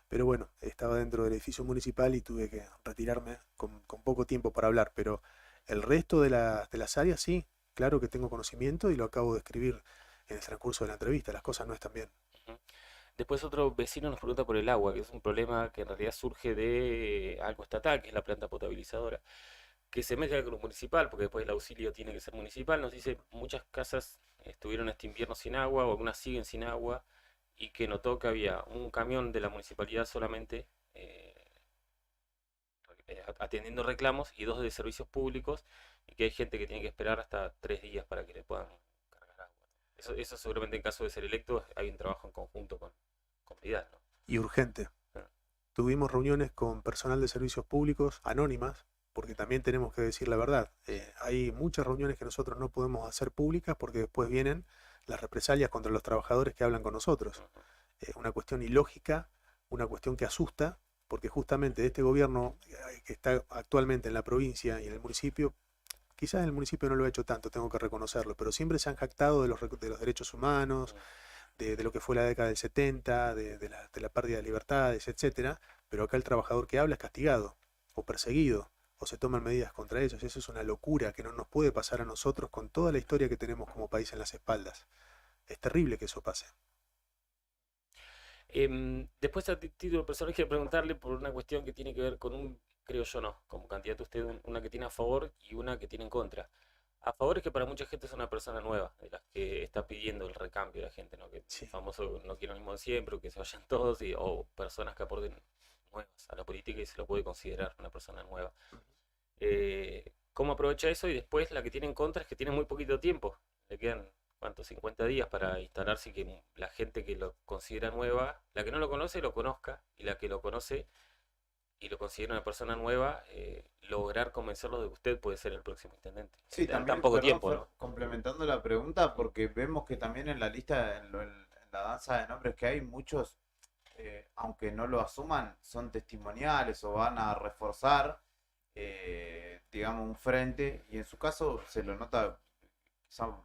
S13: pero bueno, estaba dentro del edificio municipal y tuve que retirarme con poco tiempo para hablar, pero el resto de las áreas sí, claro que tengo conocimiento y lo acabo de escribir en el transcurso de la entrevista, las cosas no están bien.
S14: Después otro vecino nos pregunta por el agua, que es un problema que en realidad surge de algo estatal, que es la planta potabilizadora, que se mezcla con lo municipal, porque después el auxilio tiene que ser municipal. Nos dice: muchas casas estuvieron este invierno sin agua, o algunas siguen sin agua, y que notó que había un camión de la municipalidad solamente atendiendo reclamos y 2 de servicios públicos, y que hay gente que tiene que esperar hasta 3 días para que le puedan cargar agua. Eso seguramente en caso de ser electo hay un trabajo en conjunto con Vidal, ¿no?
S13: Y urgente. Tuvimos reuniones con personal de servicios públicos anónimas, porque también tenemos que decir la verdad. Hay muchas reuniones que nosotros no podemos hacer públicas porque después vienen las represalias contra los trabajadores que hablan con nosotros. Una cuestión ilógica, una cuestión que asusta, porque justamente este gobierno que está actualmente en la provincia y en el municipio, quizás en el municipio no lo ha hecho tanto, tengo que reconocerlo, pero siempre se han jactado de los derechos humanos, de lo que fue la década del 70, de la pérdida de libertades, etcétera, pero acá el trabajador que habla es castigado o perseguido, o se toman medidas contra ellos. Eso es una locura que no nos puede pasar a nosotros con toda la historia que tenemos como país en las espaldas. Es terrible que eso pase.
S14: Después, a título personal, quiero preguntarle por una cuestión que tiene que ver con creo yo no, como candidato usted, una que tiene a favor y una que tiene en contra. A favor es que para mucha gente es una persona nueva, de las que está pidiendo el recambio de la gente, ¿no? Que el famoso no quiero lo mismo de siempre, que se vayan todos, o personas que aporten nuevas a la política y se lo puede considerar una persona nueva. ¿Cómo aprovecha eso? Y después la que tiene en contra es que tiene muy poquito tiempo. le quedan, ¿cuántos? 50 días para instalarse y que la gente que lo considera nueva, la que no lo conoce, lo conozca, y la que lo conoce y lo considera una persona nueva, lograr convencerlo de que usted puede ser el próximo intendente.
S1: Sí,
S14: En tan
S1: también,
S14: poco
S1: perdón,
S14: tiempo,
S1: Fer,
S14: ¿no?
S1: complementando la pregunta, porque vemos que también en la lista, en la danza de nombres que hay, muchos, aunque no lo asuman, son testimoniales o van a reforzar, digamos, un frente, y en su caso se lo nota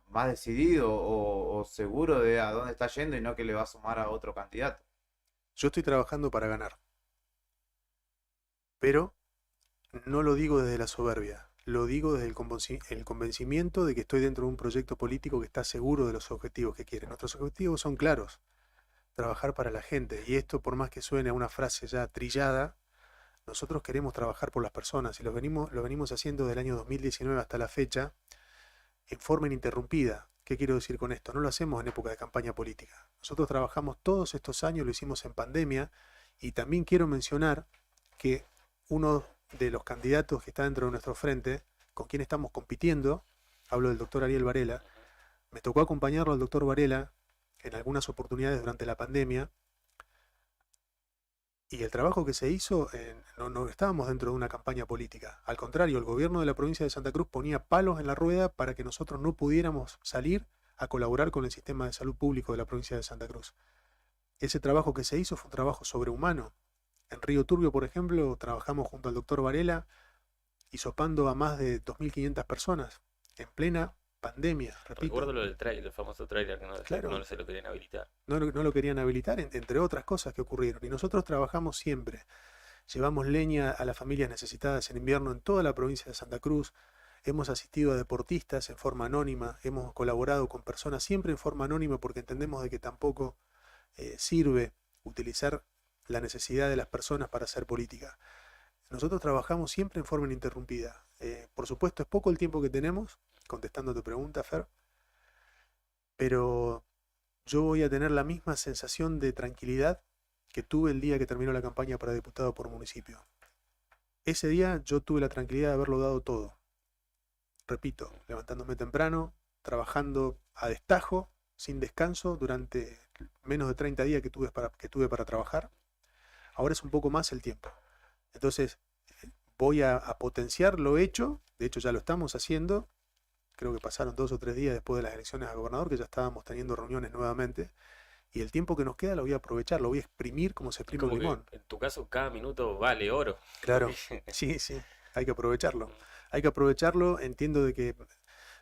S1: más decidido o seguro de a dónde está yendo y no que le va a sumar a otro candidato.
S13: Yo estoy trabajando para ganar, pero no lo digo desde la soberbia, lo digo desde el convencimiento de que estoy dentro de un proyecto político que está seguro de los objetivos que quiere. Nuestros objetivos son claros, trabajar para la gente, y esto, por más que suene a una frase ya trillada, nosotros queremos trabajar por las personas y lo venimos haciendo desde el año 2019 hasta la fecha en forma ininterrumpida. ¿Qué quiero decir con esto? No lo hacemos en época de campaña política. Nosotros trabajamos todos estos años, lo hicimos en pandemia, y también quiero mencionar que uno de los candidatos que está dentro de nuestro frente, con quien estamos compitiendo, hablo del doctor Ariel Varela, me tocó acompañarlo al doctor Varela en algunas oportunidades durante la pandemia, y el trabajo que se hizo, no estábamos dentro de una campaña política. Al contrario, el gobierno de la provincia de Santa Cruz ponía palos en la rueda para que nosotros no pudiéramos salir a colaborar con el sistema de salud público de la provincia de Santa Cruz. Ese trabajo que se hizo fue un trabajo sobrehumano. En Río Turbio, por ejemplo, trabajamos junto al doctor Varela, hisopando a más de 2.500 personas en plena pandemia, repito.
S14: Recuerdo lo del trailer, el famoso trailer que
S13: Claro.
S14: no se lo querían habilitar.
S13: No lo querían habilitar, entre otras cosas que ocurrieron. Y nosotros trabajamos siempre. Llevamos leña a las familias necesitadas en invierno en toda la provincia de Santa Cruz. Hemos asistido a deportistas en forma anónima. Hemos colaborado con personas siempre en forma anónima porque entendemos de que tampoco sirve utilizar la necesidad de las personas para hacer política. Nosotros trabajamos siempre en forma ininterrumpida. Por supuesto, es poco el tiempo que tenemos, contestando tu pregunta, Fer, pero yo voy a tener la misma sensación de tranquilidad que tuve el día que terminó la campaña para diputado por municipio. Ese día yo tuve la tranquilidad de haberlo dado todo. Repito, levantándome temprano, trabajando a destajo, sin descanso, durante menos de 30 días que tuve para trabajar. Ahora es un poco más el tiempo. Entonces, voy a potenciar lo hecho, de hecho ya lo estamos haciendo. Creo que pasaron 2 o 3 días después de las elecciones a gobernador, que ya estábamos teniendo reuniones nuevamente, y el tiempo que nos queda lo voy a aprovechar, lo voy a exprimir como se exprime un
S14: Como que,
S13: limón.
S14: en tu caso, cada minuto vale oro.
S13: Claro, sí, hay que aprovecharlo. Hay que aprovecharlo, entiendo de que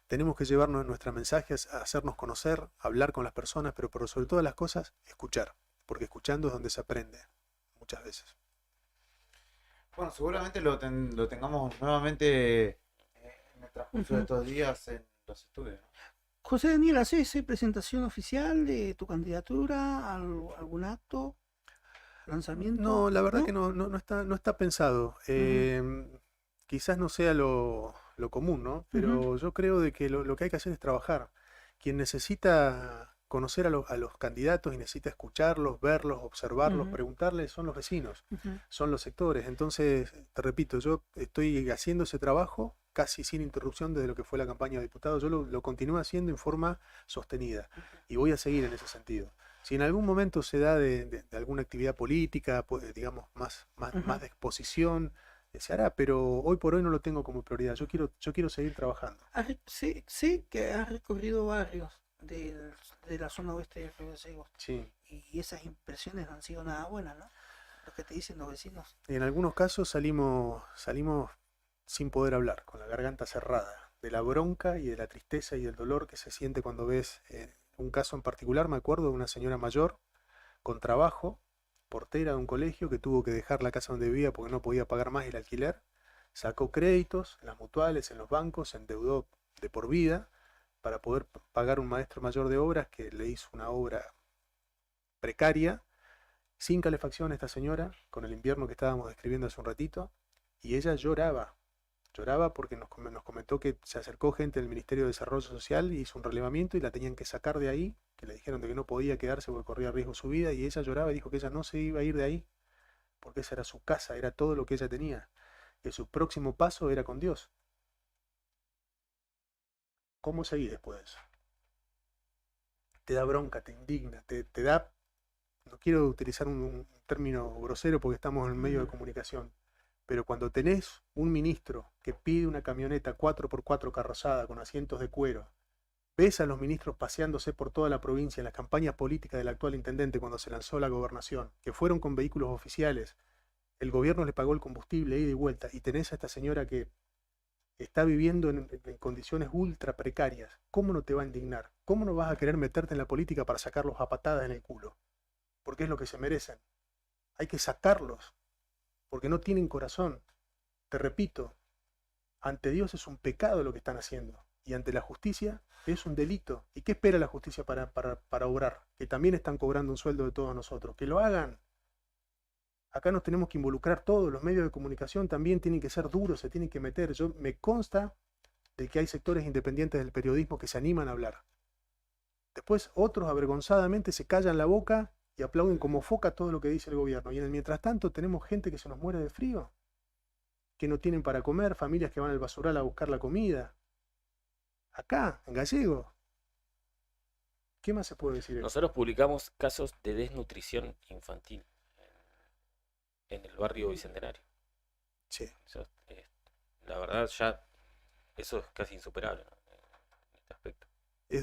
S13: tenemos que llevarnos nuestros mensajes a hacernos conocer, hablar con las personas, pero por sobre todas las cosas, escuchar, porque escuchando es donde se aprende, muchas veces.
S1: Bueno, seguramente lo tengamos nuevamente en el transcurso de estos días en los estudios, ¿no?
S2: José Daniel, ¿haces presentación oficial de tu candidatura? ¿Algún acto? ¿Lanzamiento?
S13: No, la verdad que no está pensado. Quizás no sea lo común, ¿no? Pero yo creo de que lo que hay que hacer es trabajar. Quien necesita conocer a los candidatos y necesita escucharlos, verlos, observarlos, preguntarles, son los vecinos, son los sectores. Entonces, te repito, yo estoy haciendo ese trabajo casi sin interrupción desde lo que fue la campaña de diputado. Yo lo continúo haciendo en forma sostenida y voy a seguir en ese sentido. Si en algún momento se da de alguna actividad política, digamos, más de exposición, se hará, pero hoy por hoy no lo tengo como prioridad. Yo quiero seguir trabajando.
S2: Sé que has recorrido barrios de la zona oeste de Río Gallegos.
S13: Sí.
S2: Y esas impresiones no han sido nada buenas, ¿no? Lo que te dicen los vecinos.
S13: En algunos casos salimos sin poder hablar, con la garganta cerrada, de la bronca y de la tristeza y del dolor que se siente cuando ves un caso en particular. Me acuerdo de una señora mayor con trabajo, portera de un colegio, que tuvo que dejar la casa donde vivía porque no podía pagar más el alquiler, sacó créditos en las mutuales, en los bancos, se endeudó de por vida para poder pagar un maestro mayor de obras que le hizo una obra precaria, sin calefacción esta señora, con el invierno que estábamos describiendo hace un ratito, y ella lloraba porque nos comentó que se acercó gente del Ministerio de Desarrollo Social y hizo un relevamiento y la tenían que sacar de ahí, que le dijeron de que no podía quedarse porque corría riesgo su vida, y ella lloraba y dijo que ella no se iba a ir de ahí, porque esa era su casa, era todo lo que ella tenía, que su próximo paso era con Dios. ¿Cómo seguí después de eso? te da bronca, te indigna, te da, no quiero utilizar un término grosero porque estamos en el medio de comunicación, pero cuando tenés un ministro que pide una camioneta 4x4 carrozada con asientos de cuero, ves a los ministros paseándose por toda la provincia en las campañas políticas del actual intendente cuando se lanzó la gobernación, que fueron con vehículos oficiales, el gobierno le pagó el combustible ida y vuelta, y tenés a esta señora que está viviendo en condiciones ultra precarias, ¿cómo no te va a indignar? ¿Cómo no vas a querer meterte en la política para sacarlos a patadas en el culo? Porque es lo que se merecen. Hay que sacarlos, porque no tienen corazón. Te repito, ante Dios es un pecado lo que están haciendo, y ante la justicia es un delito. ¿Y qué espera la justicia para obrar? Que también están cobrando un sueldo de todos nosotros. Que lo hagan. Acá nos tenemos que involucrar todos, los medios de comunicación también tienen que ser duros, se tienen que meter. Me consta de que hay sectores independientes del periodismo que se animan a hablar. Después otros avergonzadamente se callan la boca y aplauden como foca todo lo que dice el gobierno. Y en el mientras tanto tenemos gente que se nos muere de frío, que no tienen para comer, familias que van al basural a buscar la comida. Acá, en Gallego. ¿Qué más se puede decir?
S14: Nosotros publicamos casos de desnutrición infantil en el barrio Bicentenario.
S13: Sí.
S14: La verdad ya eso es casi insuperable, ¿no? En este aspecto.
S13: Es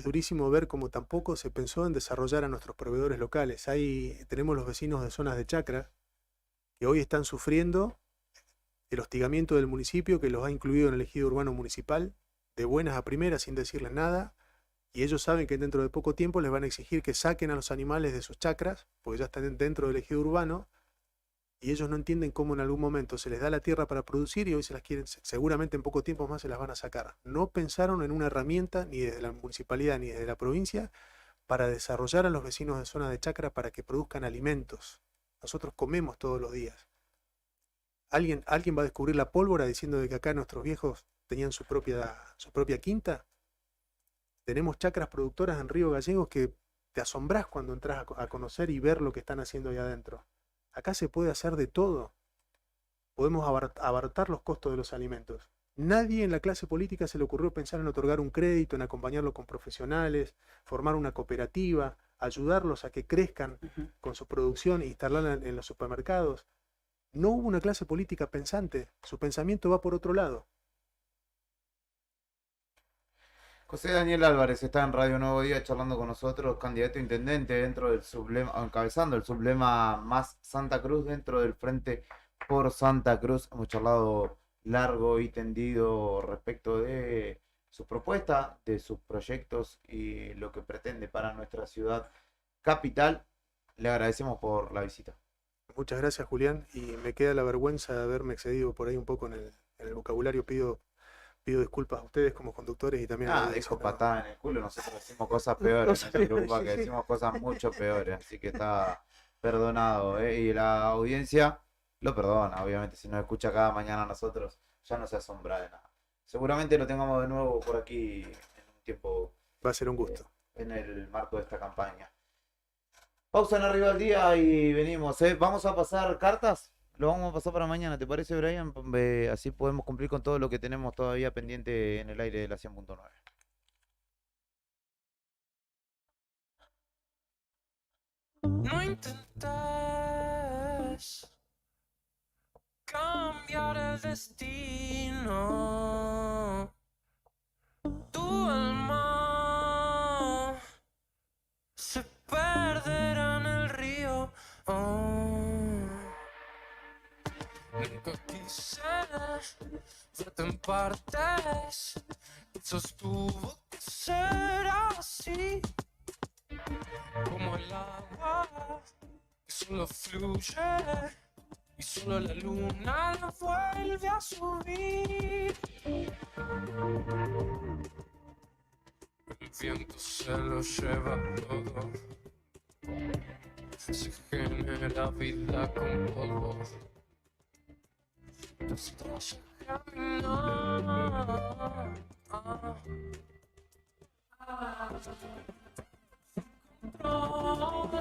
S13: durísimo ver cómo tampoco se pensó en desarrollar a nuestros proveedores locales. Tenemos los vecinos de zonas de chacra que hoy están sufriendo el hostigamiento del municipio que los ha incluido en el ejido urbano municipal, de buenas a primeras sin decirles nada, y ellos saben que dentro de poco tiempo les van a exigir que saquen a los animales de sus chacras, porque ya están dentro del ejido urbano, y ellos no entienden cómo en algún momento se les da la tierra para producir y hoy se las quieren, seguramente en poco tiempo más se las van a sacar. No pensaron en una herramienta ni desde la municipalidad ni desde la provincia para desarrollar a los vecinos de zonas de chacra para que produzcan alimentos. Nosotros comemos todos los días. ¿Alguien va a descubrir la pólvora diciendo de que acá nuestros viejos tenían su propia quinta? Tenemos chacras productoras en Río Gallegos que te asombrás cuando entras a conocer y ver lo que están haciendo ahí adentro. Acá se puede hacer de todo. Podemos abaratar los costos de los alimentos. Nadie en la clase política se le ocurrió pensar en otorgar un crédito, en acompañarlo con profesionales, formar una cooperativa, ayudarlos a que crezcan con su producción e instalarla en los supermercados. No hubo una clase política pensante. Su pensamiento va por otro lado.
S1: José Daniel Álvarez está en Radio Nuevo Día charlando con nosotros, candidato a intendente dentro del sublema, encabezando el sublema Más Santa Cruz dentro del Frente por Santa Cruz. Hemos charlado largo y tendido respecto de su propuesta, de sus proyectos y lo que pretende para nuestra ciudad capital. Le agradecemos por la visita.
S13: Muchas gracias, Julián, y me queda la vergüenza de haberme excedido por ahí un poco en el vocabulario. Pido disculpas a ustedes como conductores y también a
S1: dijo patada en el culo, nosotros decimos cosas peores, no se preocupa que decimos cosas mucho peores, así que está perdonado, y la audiencia lo perdona, obviamente, si nos escucha cada mañana a nosotros, ya no se asombra de nada. Seguramente lo tengamos de nuevo por aquí en un tiempo.
S13: Va a ser un gusto.
S1: En el marco de esta campaña. Pausa en Arriba al Día y venimos, Vamos a pasar cartas. Lo vamos a pasar para mañana, ¿te parece, Brian? Así podemos cumplir con todo lo que tenemos todavía pendiente en el aire de la 100.9.
S15: No intentes cambiar el destino. Tu alma se perderá en el río. Nunca quise verte en partes, quizás tuvo que ser así, como el agua que solo fluye y solo la luna la vuelve a subir. El viento se lo lleva todo, se genera vida con polvo. La estrella camina, control,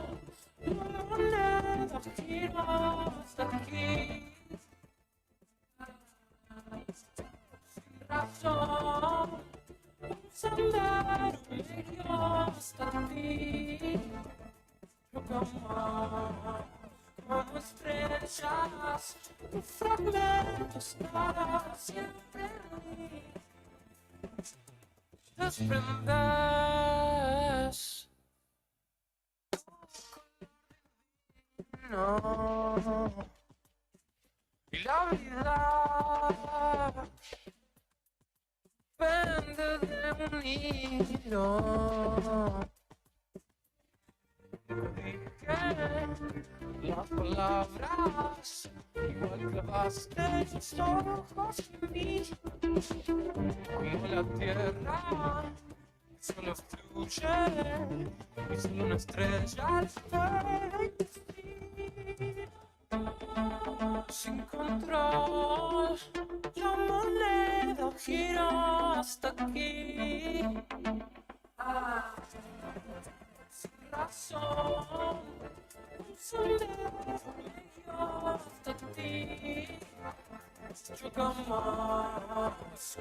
S15: la moneda gira hasta aquí, sin razón, Sendero medio hasta ti. Jugamos como estrellas, tu fragmento estará siempre en mí. Desprendes. No. Y la vida pende de un hilo. Dije las palabras igual clavaste tus ojos en mí, como la tierra solo fluye y solo una estrella al sin control, la moneda gira hasta aquí. Sin razón, un sendero medio hasta ti. Chocamos como autos,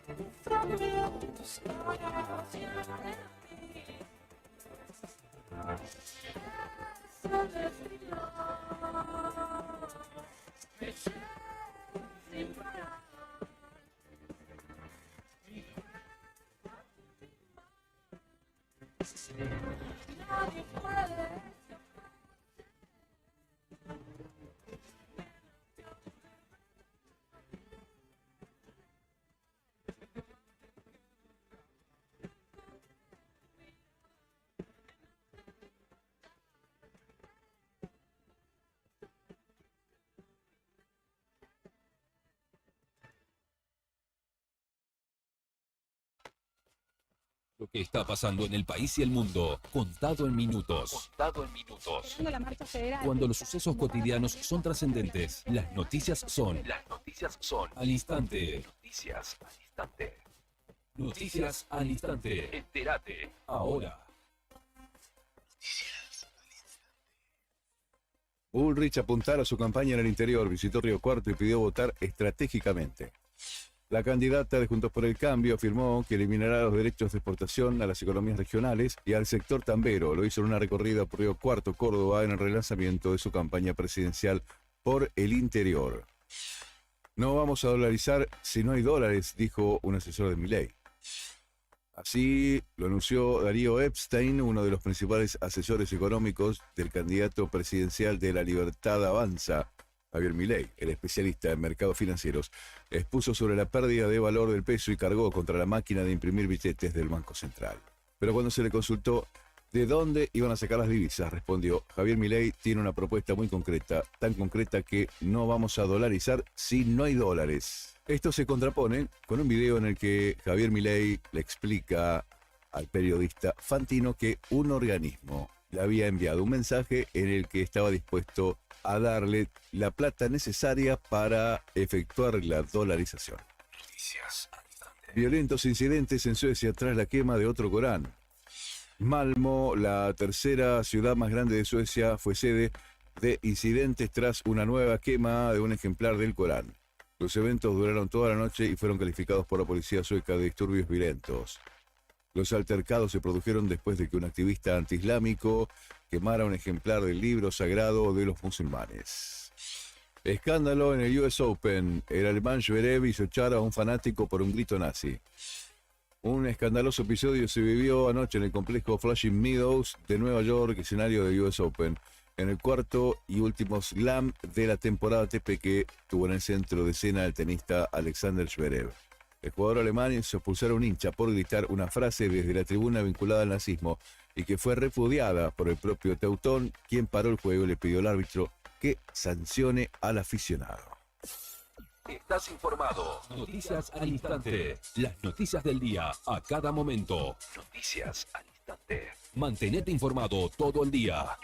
S15: un fragmento estará siempre en mí. Esa destino me lleva sin parar. Nadie puede.
S16: Lo que está pasando en el país y el mundo, contado en minutos. Contado en minutos.
S17: La marcha federal.
S16: Cuando los sucesos cotidianos son trascendentes, las noticias son al instante. Noticias al instante. Noticias al instante. Entérate ahora.
S18: Bullrich apuntara su campaña en el interior, visitó Río Cuarto y pidió votar estratégicamente. La candidata de Juntos por el Cambio afirmó que eliminará los derechos de exportación a las economías regionales y al sector tambero. Lo hizo en una recorrida por Río Cuarto, Córdoba, en el relanzamiento de su campaña presidencial por el interior. No vamos a dolarizar si no hay dólares, dijo un asesor de Milei. Así lo anunció Darío Epstein, uno de los principales asesores económicos del candidato presidencial de La Libertad Avanza, Javier Milei. El especialista en mercados financieros expuso sobre la pérdida de valor del peso y cargó contra la máquina de imprimir billetes del Banco Central. Pero cuando se le consultó de dónde iban a sacar las divisas, respondió: Javier Milei tiene una propuesta muy concreta, tan concreta que no vamos a dolarizar si no hay dólares. Esto se contrapone con un video en el que Javier Milei le explica al periodista Fantino que un organismo le había enviado un mensaje en el que estaba dispuesto a darle la plata necesaria para efectuar la dolarización. Violentos incidentes en Suecia tras la quema de otro Corán. Malmö, la tercera ciudad más grande de Suecia, fue sede de incidentes tras una nueva quema de un ejemplar del Corán. Los eventos duraron toda la noche y fueron calificados por la policía sueca de disturbios violentos. Los altercados se produjeron después de que un activista antiislámico quemara un ejemplar del libro sagrado de los musulmanes. Escándalo en el US Open. El alemán Zverev hizo echar a un fanático por un grito nazi. Un escandaloso episodio se vivió anoche en el complejo Flushing Meadows de Nueva York, escenario del US Open, en el cuarto y último slam de la temporada ATP que tuvo en el centro de escena el tenista Alexander Zverev. El jugador alemán hizo expulsar a un hincha por gritar una frase desde la tribuna vinculada al nazismo y que fue repudiada por el propio Teutón, quien paró el juego y le pidió al árbitro que sancione al aficionado.
S16: Estás informado. Noticias al instante. Las noticias del día a cada momento. Noticias al instante. Mantenete informado todo el día.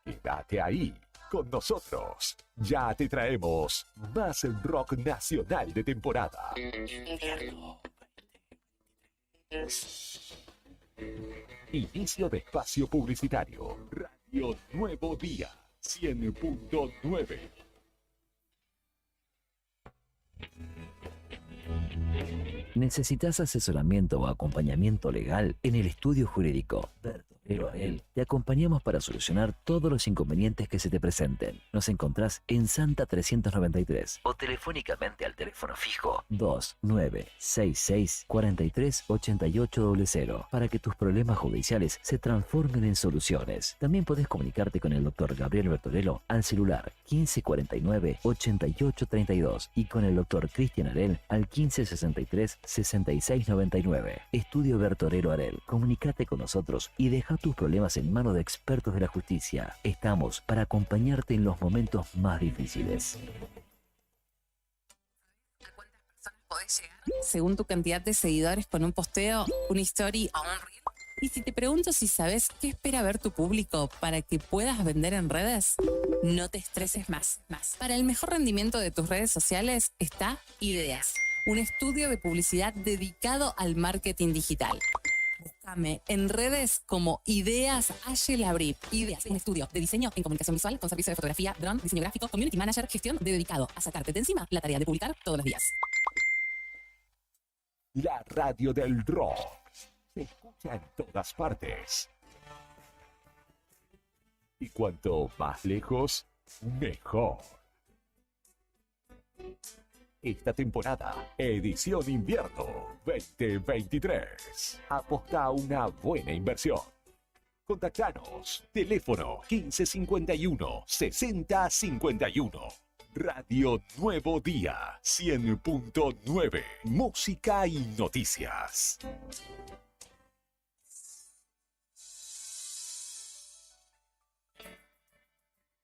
S4: Quédate ahí con nosotros. Ya te traemos más rock nacional de temporada.
S15: Invierno.
S4: Inicio de espacio publicitario. Radio Nuevo Día 100.9.
S5: ¿Necesitas asesoramiento o acompañamiento legal? En el estudio jurídico Bertorero Arel te acompañamos para solucionar todos los inconvenientes que se te presenten. Nos encontrás en Santa 393 o telefónicamente al teléfono fijo 2966 43 8800 para que tus problemas judiciales se transformen en soluciones. También podés comunicarte con el doctor Gabriel Bertorello al celular 1549 8832 y con el doctor Cristian Arel al 1563 6699. Estudio Bertorero Arel. Comunícate con nosotros y deja tus problemas en manos de expertos de la justicia. Estamos para acompañarte en los momentos más difíciles.
S6: Podés llegar según tu cantidad de seguidores con un posteo, una story o un reel. Y si te pregunto si sabes qué espera ver tu público para que puedas vender en redes, no te estreses más. Para el mejor rendimiento de tus redes sociales está Ideas, un estudio de publicidad dedicado al marketing digital. Búscame en redes como Ideas Labrit. Ideas, un estudio de diseño en comunicación visual con servicio de fotografía, dron, diseño gráfico, community manager, gestión dedicado a sacarte de encima la tarea de publicar todos los días.
S4: La radio del rock se escucha en todas partes. Y cuanto más lejos, mejor. Esta temporada, edición invierno 2023. Aposta a una buena inversión. Contactanos. Teléfono 1551 6051. Radio Nuevo Día 100.9. Música y noticias.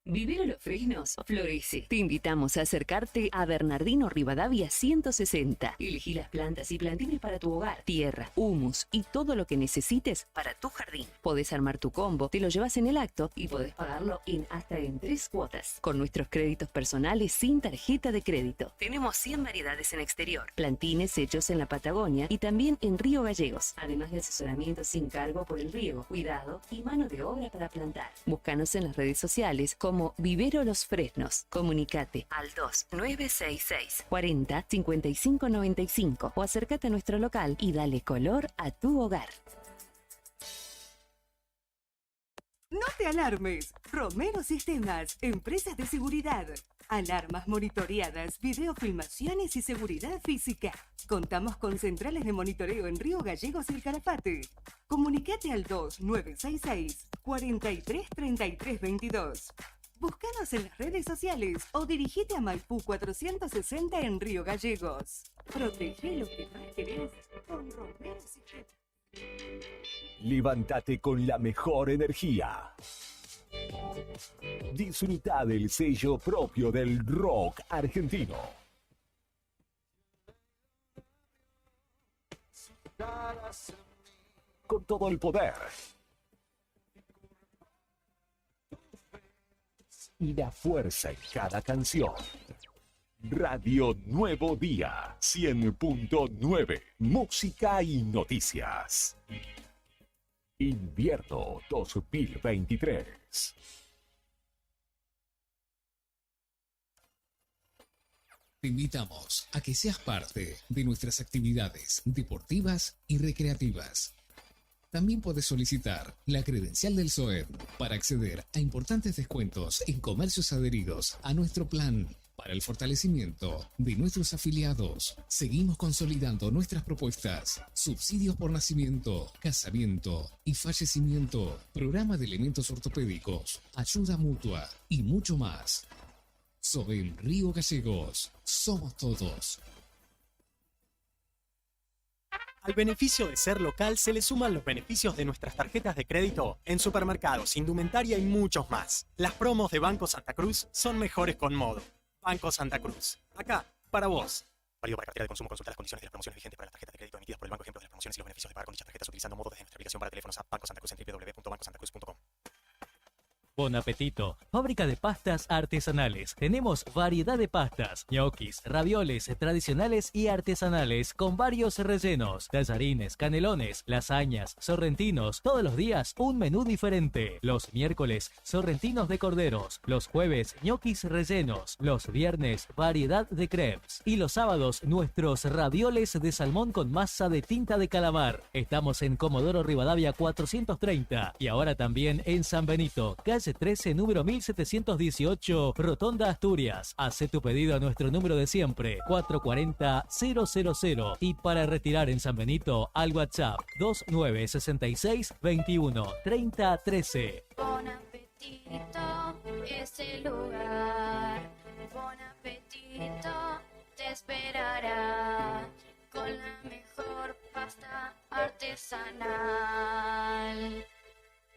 S7: Vivero Los Fresnos florece. Te invitamos a acercarte a Bernardino Rivadavia 160. Elegí las plantas y plantines para tu hogar, tierra, humus y todo lo que necesites para tu jardín. Podés armar tu combo, te lo llevas en el acto y podés pagarlo hasta en 3 cuotas. Con nuestros créditos personales sin tarjeta de crédito. Tenemos 100 variedades en exterior, plantines hechos en la Patagonia y también en Río Gallegos. Además de asesoramiento sin cargo por el riego, cuidado y mano de obra para plantar. Búscanos en las redes sociales como Vivero Los Fresnos. Comunicate al 2966 40 55 95 o acércate a nuestro local y dale color a tu hogar.
S8: No te alarmes. Romero Sistemas, empresas de seguridad. Alarmas monitoreadas, videofilmaciones y seguridad física. Contamos con centrales de monitoreo en Río Gallegos y El Calafate. Comunicate al 2966 43 33 22. Búscanos en las redes sociales o dirigite a Maipú 460 en Río Gallegos. Protege lo que más querés con Romero Sistemas.
S4: Levántate con la mejor energía. Disfruta del sello propio del rock argentino. Con todo el poder y la fuerza en cada canción. Radio Nuevo Día 100.9. Música y noticias. Invierno 2023.
S9: Te invitamos a que seas parte de nuestras actividades deportivas y recreativas. También puedes solicitar la credencial del SOEM para acceder a importantes descuentos en comercios adheridos a nuestro plan. Para el fortalecimiento de nuestros afiliados, seguimos consolidando nuestras propuestas: subsidios por nacimiento, casamiento y fallecimiento, programa de elementos ortopédicos, ayuda mutua y mucho más. SOEM Río Gallegos, somos todos.
S10: Al beneficio de ser local se le suman los beneficios de nuestras tarjetas de crédito en supermercados, indumentaria y muchos más. Las promos de Banco Santa Cruz son mejores con modo. Banco Santa Cruz. Acá, para vos. Válido para cartera de consumo. Consulta las condiciones de las promociones vigentes para las tarjetas de crédito emitidas por el banco. Ejemplos de las promociones y los beneficios de pagar con dichas tarjetas utilizando modos desde nuestra aplicación para teléfonos a Banco Santa Cruz en www.bancosantacruz.com.
S11: Bon apetito. Fábrica de pastas artesanales. Tenemos variedad de pastas, ñoquis, ravioles tradicionales y artesanales con varios rellenos, tallarines, canelones, lasañas, sorrentinos. Todos los días un menú diferente. Los miércoles, sorrentinos de corderos. Los jueves, ñoquis rellenos. Los viernes, variedad de crepes. Y los sábados, nuestros ravioles de salmón con masa de tinta de calamar. Estamos en Comodoro Rivadavia 430 y ahora también en San Benito, calle 13, número 1718, Rotonda Asturias. Hace tu pedido a nuestro número de siempre, 440-000. Y para retirar en San Benito, al WhatsApp 2966 21 30 13.
S12: Bon apetito es el lugar. Bon apetito te esperará con la mejor pasta artesanal.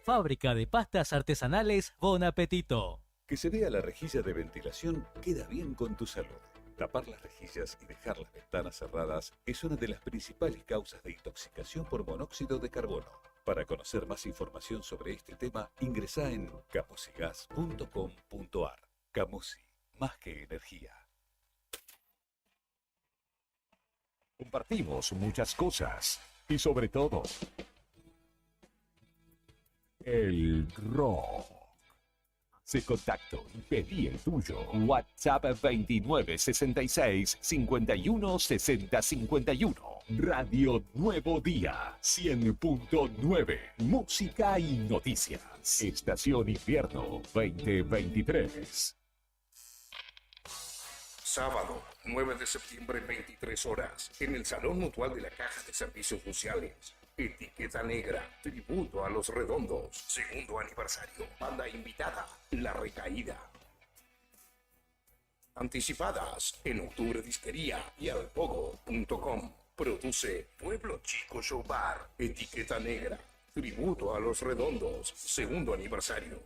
S11: Fábrica de pastas artesanales Bon Apetito.
S16: Que se vea la rejilla de ventilación queda bien con tu salud. Tapar las rejillas y dejar las ventanas cerradas es una de las principales causas de intoxicación por monóxido de carbono. Para conocer más información sobre este tema, ingresá en camusigas.com.ar. Camusi, más que energía.
S4: Compartimos muchas cosas y sobre todo el rock. Sé contacto y pedí el tuyo. WhatsApp 2966 51 60 51. Radio Nuevo Día 100.9. Música y noticias. Estación Invierno 2023.
S17: Sábado, 9 de septiembre, 23 horas, en el Salón Mutual de la Caja de Servicios Sociales. Etiqueta Negra, tributo a Los Redondos, segundo aniversario. Banda invitada, La Recaída. Anticipadas en Octubre Disquería y alpogo.com. Produce Pueblo Chico Show Bar. Etiqueta Negra, tributo a Los Redondos, segundo aniversario.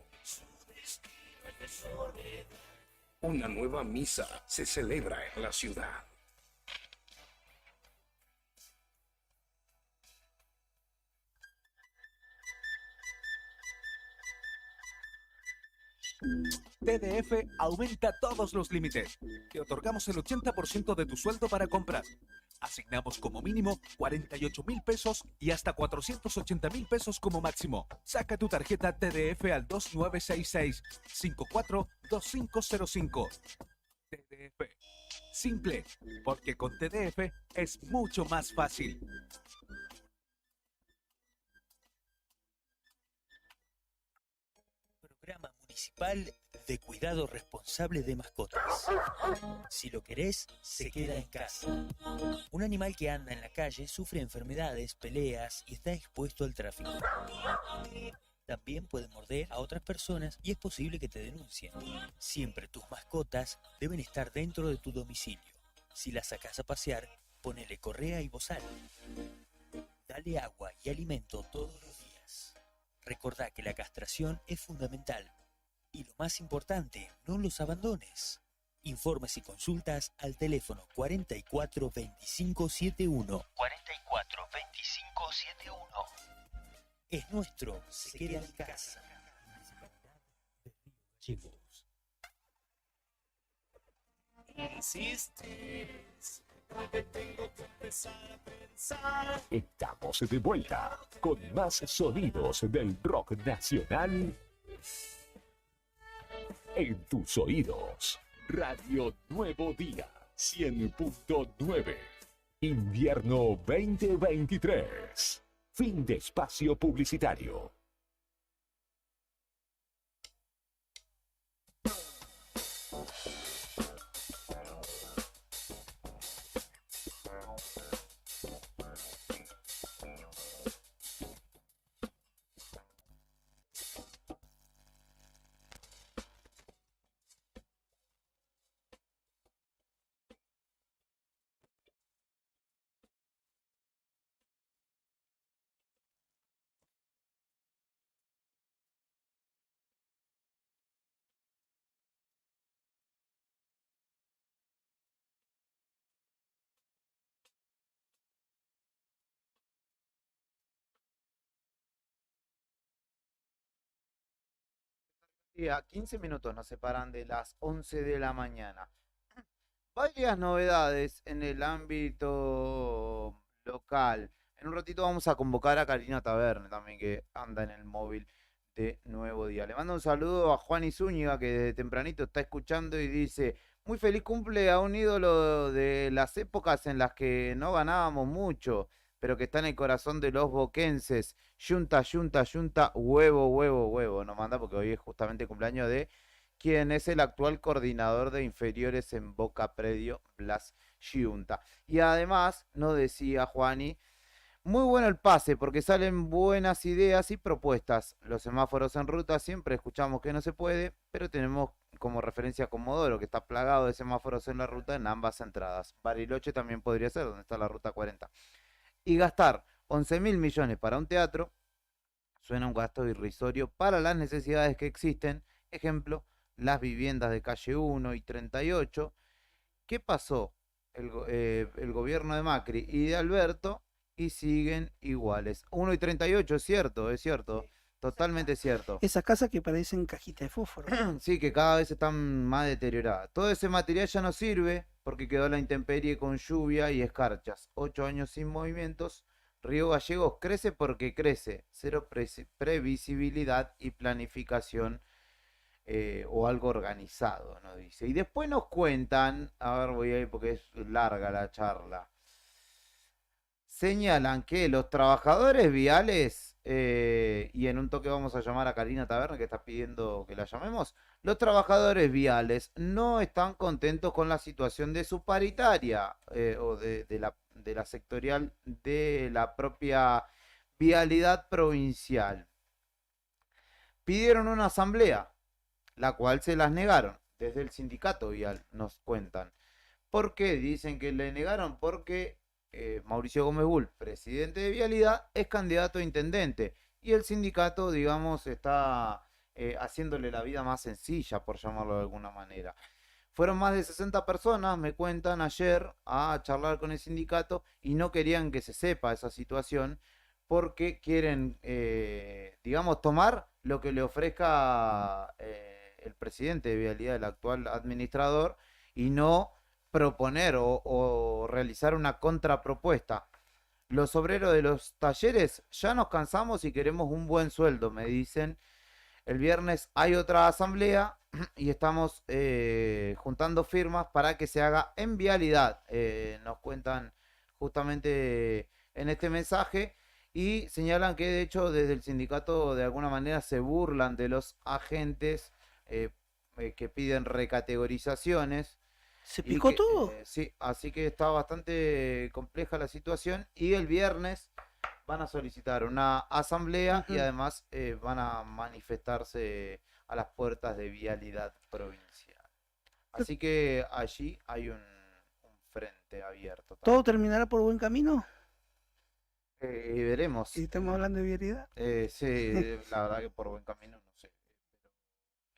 S17: Una nueva misa se celebra en la ciudad.
S19: TDF aumenta todos los límites. Te otorgamos el 80% de tu sueldo para compras. Asignamos como mínimo 48.000 pesos y hasta 480.000 pesos como máximo. Saca tu tarjeta TDF al 2966-542505. TDF. Simple, porque con TDF es mucho más fácil.
S20: Programa Municipal de Cuidado Responsable de Mascotas. Si lo querés, se queda en casa. Un animal que anda en la calle sufre enfermedades, peleas y está expuesto al tráfico. También puede morder a otras personas y es posible que te denuncien. Siempre tus mascotas deben estar dentro de tu domicilio. Si las sacas a pasear, ponele correa y bozal. Dale agua y alimento todos los días. Recordá que la castración es fundamental. Y lo más importante, no los abandones. Informes y consultas al teléfono 44 25 71. 44 25 71. Es nuestro, se queda en casa.
S15: Insistes, que tengo que empezar a pensar.
S4: Estamos de vuelta con más sonidos del rock nacional en tus oídos. Radio Nuevo Día 100.9. Invierno 2023. Fin de espacio publicitario.
S1: Sí, a 15 minutos nos separan de las 11 de la mañana. Varias novedades en el ámbito local. En un ratito vamos a convocar a Karina Taverne también, que anda en el móvil de Nuevo Día. Le mando un saludo a Juan Zúñiga, que desde tempranito está escuchando y dice: muy feliz cumple a un ídolo de las épocas en las que no ganábamos mucho, pero que está en el corazón de los boquenses. Yunta, yunta, yunta, huevo, huevo, huevo. Nos manda porque hoy es justamente el cumpleaños de quien es el actual coordinador de inferiores en Boca Predio, Blas Yunta. Y además nos decía Juani: muy bueno el pase porque salen buenas ideas y propuestas. Los semáforos en ruta siempre escuchamos que no se puede, pero tenemos como referencia a Comodoro, que está plagado de semáforos en la ruta en ambas entradas. Bariloche también podría ser, donde está la ruta 40. Y gastar 11.000 millones para un teatro suena un gasto irrisorio para las necesidades que existen. Ejemplo, las viviendas de calle 1 y 38. ¿Qué pasó? El gobierno de Macri y de Alberto, y siguen iguales. 1 y 38, es cierto, totalmente cierto.
S2: Esas casas que parecen cajitas de fósforo.
S1: Sí, que cada vez están más deterioradas. Todo ese material ya no sirve porque quedó a la intemperie con lluvia y escarchas. 8 años sin movimientos. Río Gallegos crece porque crece. Cero previsibilidad y planificación o algo organizado, ¿no? Dice. Y después nos cuentan, a ver, voy a ir porque es larga la charla. Señalan que los trabajadores viales, y en un toque vamos a llamar a Karina Taverne, que está pidiendo que la llamemos, los trabajadores viales no están contentos con la situación de su paritaria o de la sectorial de la propia vialidad provincial. Pidieron una asamblea, la cual se las negaron desde el sindicato vial, nos cuentan. ¿Por qué? Dicen que le negaron porque Mauricio Gómez Bull, presidente de Vialidad, es candidato a intendente y el sindicato, digamos, está haciéndole la vida más sencilla, por llamarlo de alguna manera. Fueron más de 60 personas, me cuentan, ayer a charlar con el sindicato y no querían que se sepa esa situación porque quieren, digamos, tomar lo que le ofrezca el presidente de Vialidad, el actual administrador, y no proponer o realizar una contrapropuesta. Los obreros de los talleres ya nos cansamos y queremos un buen sueldo, me dicen. El viernes hay otra asamblea y estamos juntando firmas para que se haga en Vialidad. Nos cuentan justamente en este mensaje y señalan que de hecho desde el sindicato de alguna manera se burlan de los agentes que piden recategorizaciones.
S2: ¿Se picó todo?
S1: Sí, así que está bastante compleja la situación y el viernes van a solicitar una asamblea y además van a manifestarse a las puertas de Vialidad Provincial. Así que allí hay un frente abierto.
S2: ¿Todo terminará por buen camino?
S1: Veremos.
S2: ¿Y estamos hablando de Vialidad?
S1: Sí, la verdad que por buen camino no sé.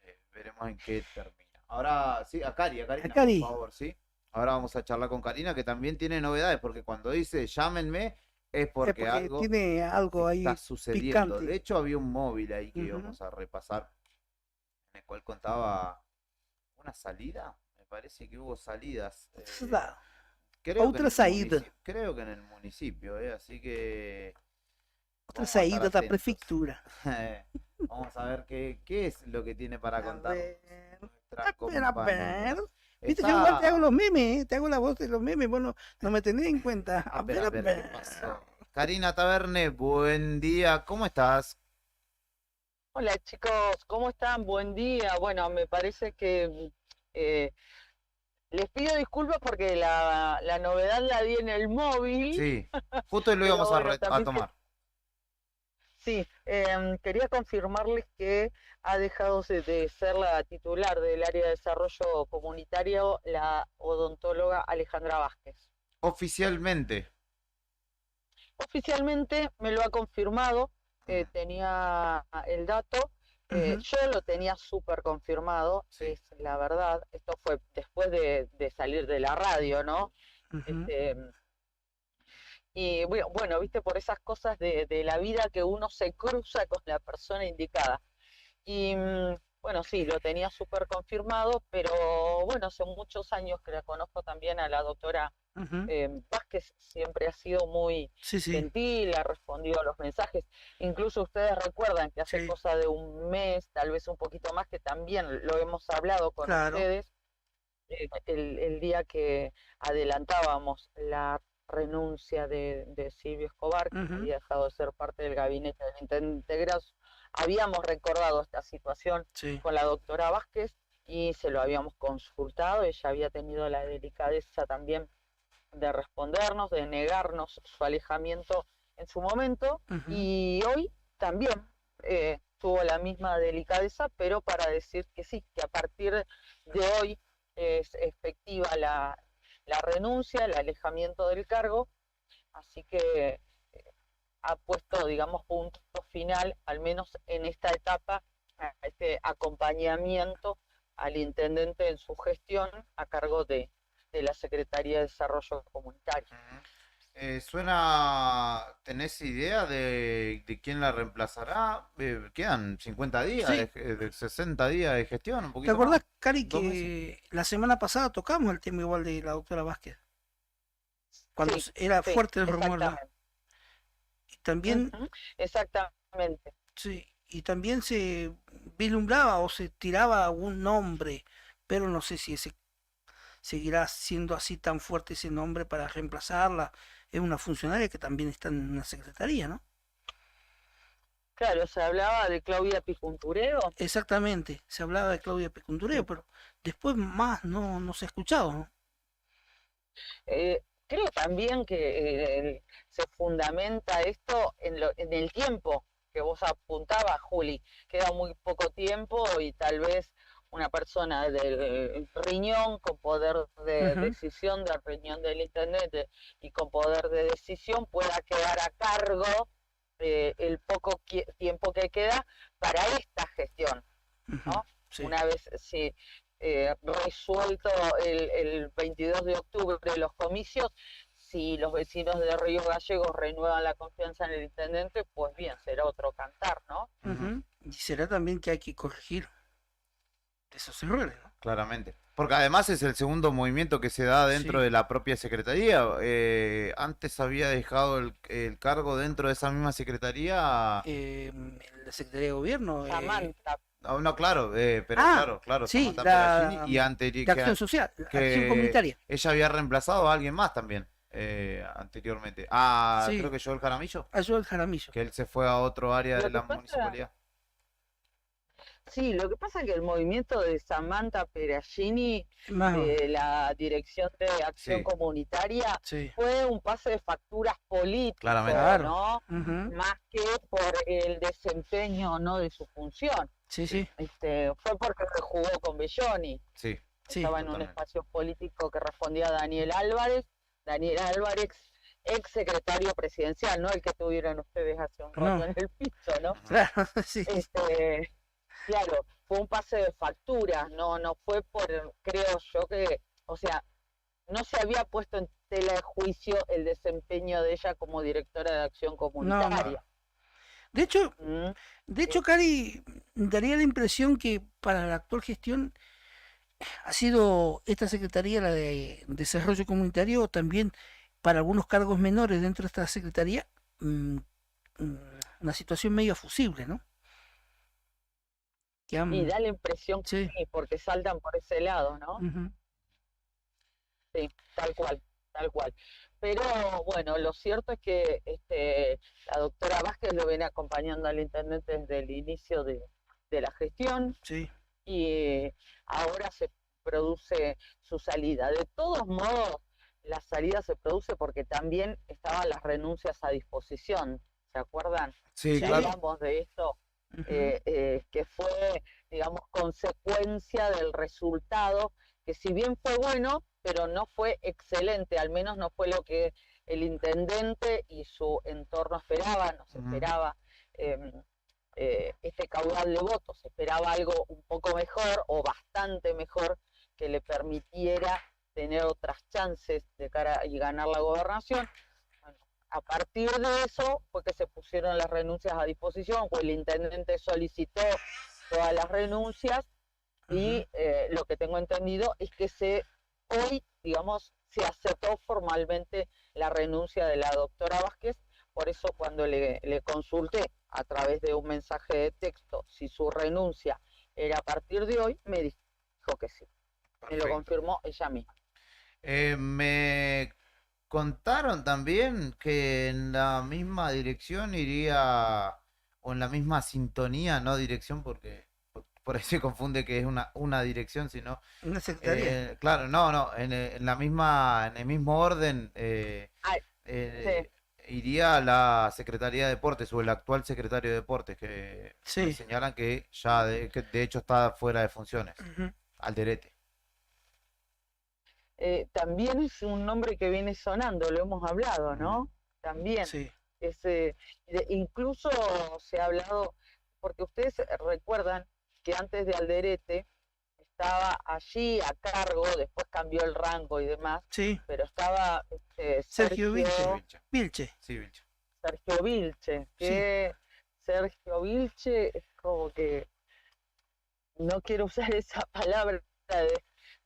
S1: Pero, veremos en qué termina. Ahora sí, a Karina, por favor, ¿sí? Ahora vamos a charlar con Karina, que también tiene novedades, porque cuando dice llámenme, es porque algo
S2: tiene algo ahí
S1: está sucediendo.
S2: picante.
S1: De hecho, había un móvil ahí que íbamos a repasar, en el cual contaba una salida. Me parece que hubo salidas.
S2: Otra salida.
S1: Creo que en el municipio, así que...
S2: Otra salida da prefectura.
S1: Vamos a ver qué es lo que tiene para contar.
S2: A ver. Viste que igual te hago los memes, te hago la voz de los memes, bueno, no me tenés en cuenta. A ver,
S1: ¿qué pasó? Karina Taverne, buen día, ¿cómo estás?
S21: Hola chicos, ¿cómo están? Buen día. Bueno, me parece que les pido disculpas porque la novedad la di en el móvil.
S1: Sí, justo lo íbamos a tomar.
S21: Sí, quería confirmarles que ha dejado de ser la titular del área de desarrollo comunitario la odontóloga Alejandra Vázquez.
S1: Oficialmente.
S21: Oficialmente me lo ha confirmado, tenía el dato, yo lo tenía súper confirmado, es la verdad, esto fue después de salir de la radio, ¿no? Y bueno, viste, por esas cosas de la vida que uno se cruza con la persona indicada. Y bueno, bueno, sí, lo tenía súper confirmado, pero bueno, hace muchos años que la conozco también a la doctora
S2: Ujú.
S21: Vázquez, siempre ha sido muy
S2: Sí, sí.
S21: gentil, ha respondido a los mensajes. Incluso ustedes recuerdan que hace
S2: Sí.
S21: cosa de un mes, tal vez un poquito más, que también lo hemos hablado con
S2: Claro.
S21: ustedes, el día que adelantábamos la renuncia de Silvio Escobar, que
S2: Ujú.
S21: había dejado de ser parte del gabinete del intendente Grasso. Habíamos recordado esta situación
S2: Sí.
S21: con la doctora Vázquez y se lo habíamos consultado. Ella había tenido la delicadeza también de respondernos, de negarnos su alejamiento en su momento,
S2: Ujú.
S21: y hoy también tuvo la misma delicadeza, pero para decir que sí, que a partir de hoy es efectiva la renuncia, el alejamiento del cargo, así que ha puesto, digamos, punto final, al menos en esta etapa, a este acompañamiento al intendente en su gestión a cargo de la Secretaría de Desarrollo Comunitario.
S1: ¿Tenés idea de quién la reemplazará? Quedan 50 días,
S2: Sí.
S1: de 60 días de gestión, un
S2: ¿Te
S1: poquito
S2: acordás,
S1: más.
S2: Cari,
S1: 2 meses.
S2: que la semana pasada tocamos el tema igual de la doctora Vázquez? Cuando
S21: Sí,
S2: era
S21: sí,
S2: fuerte el rumor.
S21: exactamente.
S2: Y también,
S21: Ujú, exactamente.
S2: sí, y también se vislumbraba o se tiraba algún nombre, pero no sé si ese seguirá siendo así tan fuerte ese nombre para reemplazarla. Es una funcionaria que también está en una secretaría, ¿no?
S21: Claro, se hablaba de Claudia Picuntureo.
S2: Exactamente, se hablaba de Claudia Pecundureo, pero después más no se ha escuchado, ¿no?
S21: Creo también que se fundamenta esto en el tiempo que vos apuntabas, Juli. Queda muy poco tiempo y tal vez una persona del riñón con poder de
S2: Ujú.
S21: decisión del riñón del intendente y con poder de decisión pueda quedar a cargo el poco tiempo que queda para esta gestión, ¿no?
S2: Sí.
S21: Una vez resuelto el 22 de octubre los comicios, si los vecinos de Río Gallegos renuevan la confianza en el intendente, pues bien, será otro cantar, ¿no?
S2: Ujú. Y será también que hay que corregir esos errores, ¿no?
S1: Claramente. Porque además es el segundo movimiento que se da dentro
S2: Sí.
S1: de la propia secretaría. Antes había dejado el cargo dentro de esa misma secretaría.
S2: La Secretaría de Gobierno.
S21: Samantha.
S1: No, claro, pero claro,
S2: sí,
S1: Samantha
S2: la
S1: Peragini, y
S2: de Acción Social, Acción Comunitaria.
S1: ella había reemplazado a alguien más también anteriormente.
S2: Sí.
S1: Creo que Joel Jaramillo,
S2: A Joel Jaramillo.
S1: que él se fue a otro área
S21: Lo
S1: de
S21: que
S1: la
S21: pasa-
S1: municipalidad.
S21: Sí, lo que pasa es que el movimiento de Samantha Peragini
S2: Más-
S21: de la Dirección de Acción
S1: Sí.
S21: Comunitaria
S2: Sí.
S21: fue un pase de facturas político,
S1: Claramente.
S2: Claro.
S21: ¿no?
S2: Ujú.
S21: Más que por el desempeño no de su función.
S2: Sí, sí.
S21: Fue porque se jugó con Belloni.
S1: Sí.
S2: Sí,
S21: Estaba en un
S1: totalmente.
S21: espacio político que respondía a Daniel Álvarez, ex secretario presidencial, no el que tuvieron ustedes hace un rato
S2: No.
S21: en el piso, ¿no?
S2: Claro, sí.
S21: Claro, fue un pase de facturas, no fue por, creo yo que, o sea, no se había puesto en tela de juicio el desempeño de ella como directora de Acción Comunitaria.
S2: De hecho,
S21: Mm,
S2: Cari, daría la impresión que para la actual gestión ha sido esta secretaría, la de Desarrollo Comunitario, también para algunos cargos menores dentro de esta secretaría, una situación medio fusible, ¿no? Que
S21: Y da la impresión que sí, porque saltan por ese lado, ¿no?
S2: Ujú.
S21: Sí, tal cual, tal cual. Pero bueno, lo cierto es que la doctora Vázquez lo viene acompañando al intendente desde el inicio de la gestión.
S2: Sí.
S21: Y ahora se produce su salida. De todos modos, la salida se produce porque también estaban las renuncias a disposición, ¿se acuerdan?
S1: Sí,
S21: Ya
S1: claro.
S21: hablamos de esto, que fue, digamos, consecuencia del resultado, que si bien fue bueno, pero no fue excelente, al menos no fue lo que el intendente y su entorno esperaban, no se esperaba este caudal de votos, se esperaba algo un poco mejor o bastante mejor que le permitiera tener otras chances de cara y ganar la gobernación. Bueno, a partir de eso fue que se pusieron las renuncias a disposición, pues el intendente solicitó todas las renuncias y lo que tengo entendido es que hoy, digamos, se aceptó formalmente la renuncia de la doctora Vázquez. Por eso cuando le consulté a través de un mensaje de texto si su renuncia era a partir de hoy, me dijo que sí. Me lo confirmó ella misma.
S1: Me contaron también que en la misma dirección iría, o en la misma sintonía, no dirección, porque por ahí se confunde que es una dirección, sino...
S2: Una secretaría.
S1: Claro, no, en el mismo orden
S21: Sí.
S1: iría la Secretaría de Deportes o el actual secretario de Deportes, que me
S2: Sí.
S1: señalan que ya que de hecho está fuera de funciones, Alderete.
S21: También es un nombre que viene sonando, lo hemos hablado, ¿no? También.
S2: Sí.
S21: Incluso se ha hablado, porque ustedes recuerdan que antes de Alderete estaba allí a cargo, después cambió el rango y demás,
S2: Sí.
S21: pero estaba
S2: Sergio Vilche.
S1: Sí, Vilche.
S21: Sergio Vilche, que Sergio Vilche es como que, no quiero usar esa palabra,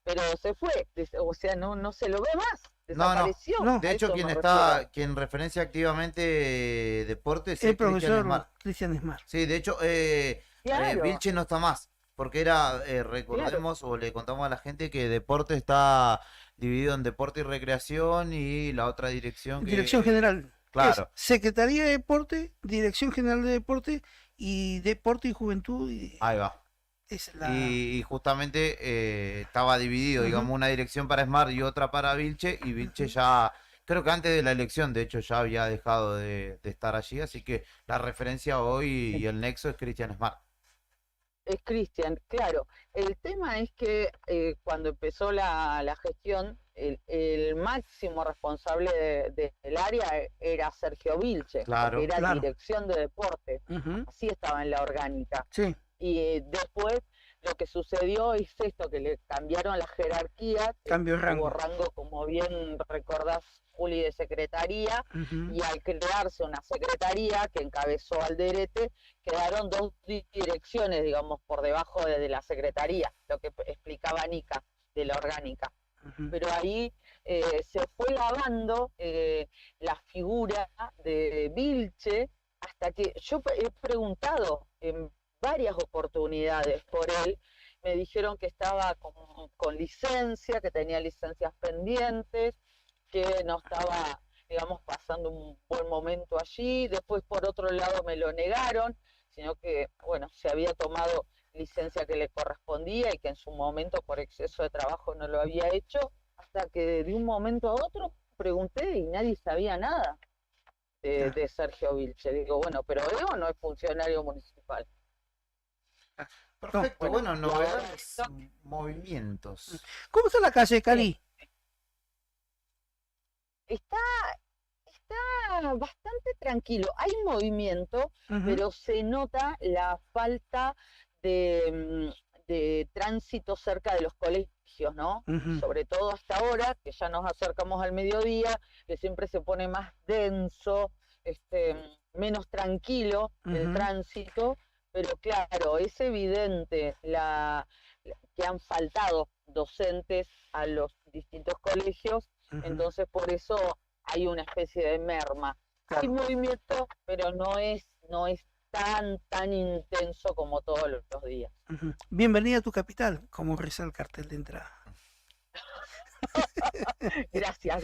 S21: pero se fue, o sea, no se lo ve más, desapareció.
S1: De
S21: a
S1: hecho,
S21: eso
S1: quien
S21: me
S1: está,
S21: refiero.
S1: quien referencia activamente deportes
S2: El
S1: es Cristian
S2: profesor
S1: Smart.
S2: Cristian Smart.
S1: Sí, de hecho,
S21: Claro.
S1: Vilche no está más, porque era, recordemos o le contamos a la gente que deporte está dividido en deporte y recreación y la otra dirección que...
S2: Dirección General.
S1: Claro.
S2: Es Secretaría de Deporte, Dirección General de Deporte y Deporte y Juventud.
S1: Ahí va.
S2: Es la...
S1: Y justamente estaba dividido, digamos, una dirección para Smart y otra para Vilche, y Vilche ya, creo que antes de la elección, de hecho, ya había dejado de estar allí, así que la referencia hoy y el nexo es Cristian Smart.
S21: Es Cristian, claro. El tema es que cuando empezó la gestión, el máximo responsable del área era Sergio Vilche,
S1: Claro.
S21: que era
S2: Claro.
S21: Dirección de Deporte. Así estaba en la orgánica.
S2: Sí.
S21: Y después lo que sucedió es esto, que le cambiaron la jerarquía,
S2: Cambio de rango.
S21: tuvo rango, como bien recordás, Juli, de secretaría, y al crearse una secretaría que encabezó Alderete, quedaron dos direcciones, digamos, por debajo de la secretaría, lo que explicaba Nica de la orgánica. Pero ahí se fue lavando la figura de Vilche, hasta que yo he preguntado en varias oportunidades por él, me dijeron que estaba con licencia, que tenía licencias pendientes, que no estaba, digamos, pasando un buen momento allí. Después, por otro lado, me lo negaron, sino que, bueno, se había tomado licencia que le correspondía y que en su momento por exceso de trabajo no lo había hecho, hasta que de un momento a otro pregunté y nadie sabía nada de Sergio Vilche. Digo, bueno, pero Evo no es funcionario municipal.
S1: Perfecto, bueno,
S21: y ahora
S1: novedades, movimientos.
S2: ¿Cómo está la calle, Cali?
S21: Está bastante tranquilo. Hay movimiento, pero se nota la falta de tránsito cerca de los colegios, ¿no? Sobre todo hasta ahora, que ya nos acercamos al mediodía, que siempre se pone más denso, menos tranquilo el tránsito, pero claro, es evidente que han faltado docentes a los distintos colegios, entonces por eso hay una especie de merma. Hay movimiento, pero no es tan intenso como todos los días.
S2: Bienvenida a tu capital, como reza el cartel de entrada.
S21: Gracias,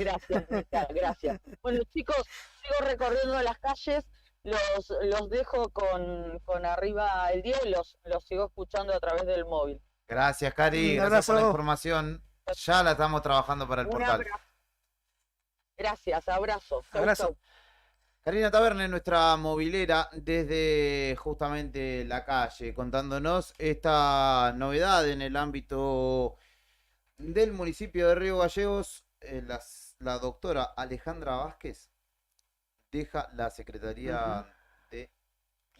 S21: Nica, gracias. Bueno, chicos, sigo recorriendo las calles, los dejo con arriba el día y los sigo escuchando a través del móvil.
S1: Gracias, Cari,
S2: Un
S1: gracias por la
S2: abrazo.
S1: información. Ya la estamos trabajando para el
S21: Un
S1: portal.
S21: abrazo. Gracias, abrazo. Chau,
S2: Abrazo.
S21: chau.
S1: Karina Taberne, nuestra movilera desde justamente la calle, contándonos esta novedad en el ámbito del municipio de Río Gallegos. La doctora Alejandra Vázquez deja la Secretaría de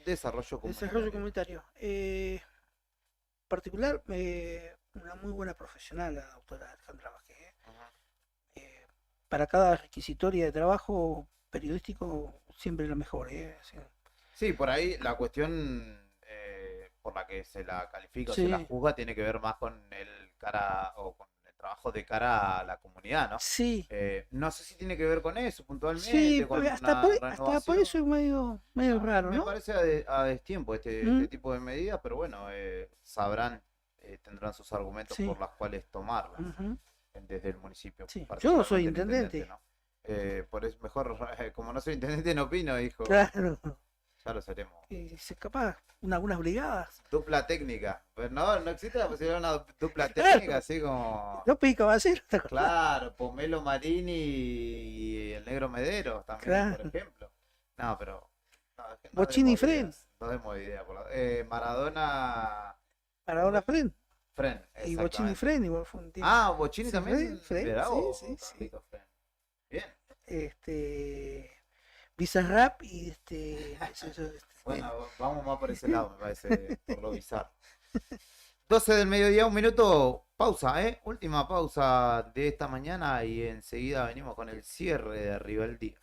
S1: Desarrollo Comunitario.
S2: Desarrollo comunitario. Particular, una muy buena profesional la doctora Alejandra Vázquez. Para cada requisitoria de trabajo periodístico, siempre lo mejor. Sí.
S1: Sí, por ahí la cuestión por la que se la califica o se la
S2: Sí.
S1: juzga tiene que ver más con el cara o con el trabajo de cara a la comunidad, ¿no?
S2: Sí.
S1: No sé si tiene que ver con eso puntualmente,
S2: Sí,
S1: con
S2: porque hasta
S1: una
S2: por
S1: renovación.
S2: eso es medio raro,
S1: Me
S2: ¿no?
S1: parece a destiempo este
S2: Mm.
S1: tipo de medidas, pero bueno, sabrán, tendrán sus argumentos
S2: Sí.
S1: por las cuales tomarlas
S2: Ujú.
S1: desde el municipio.
S2: Sí. Yo no soy
S1: particularmente el
S2: intendente.
S1: ¿no? Por eso mejor, como no soy intendente, no opino, dijo.
S2: Claro.
S1: Ya lo seremos.
S2: Se capaz, algunas brigadas.
S1: Dupla técnica. Pues no existe la posibilidad de una dupla técnica, así como.
S2: No pica va a ser.
S1: Claro, Pomelo Marini y el Negro Medero también,
S2: Claro.
S1: por ejemplo. No, pero. No, es que no
S2: Bochini y
S1: demos
S2: Fren.
S1: ideas, no demos idea. Maradona.
S2: Maradona Fren.
S1: Fren.
S2: Y Bochini
S1: exactamente.
S2: Fren igual fue un tiempo.
S1: Ah, Bochini
S2: Sí,
S1: también.
S2: Fren,
S1: Mirá
S2: sí,
S1: vos,
S2: sí, sí.
S1: Carlito Fren. Bien.
S2: Bizarrap y
S1: Bueno, vamos más por ese lado, me parece, por lo bizarro. 12 del mediodía, 1 minuto, pausa, última pausa de esta mañana y enseguida venimos con el cierre de Arriba el Día.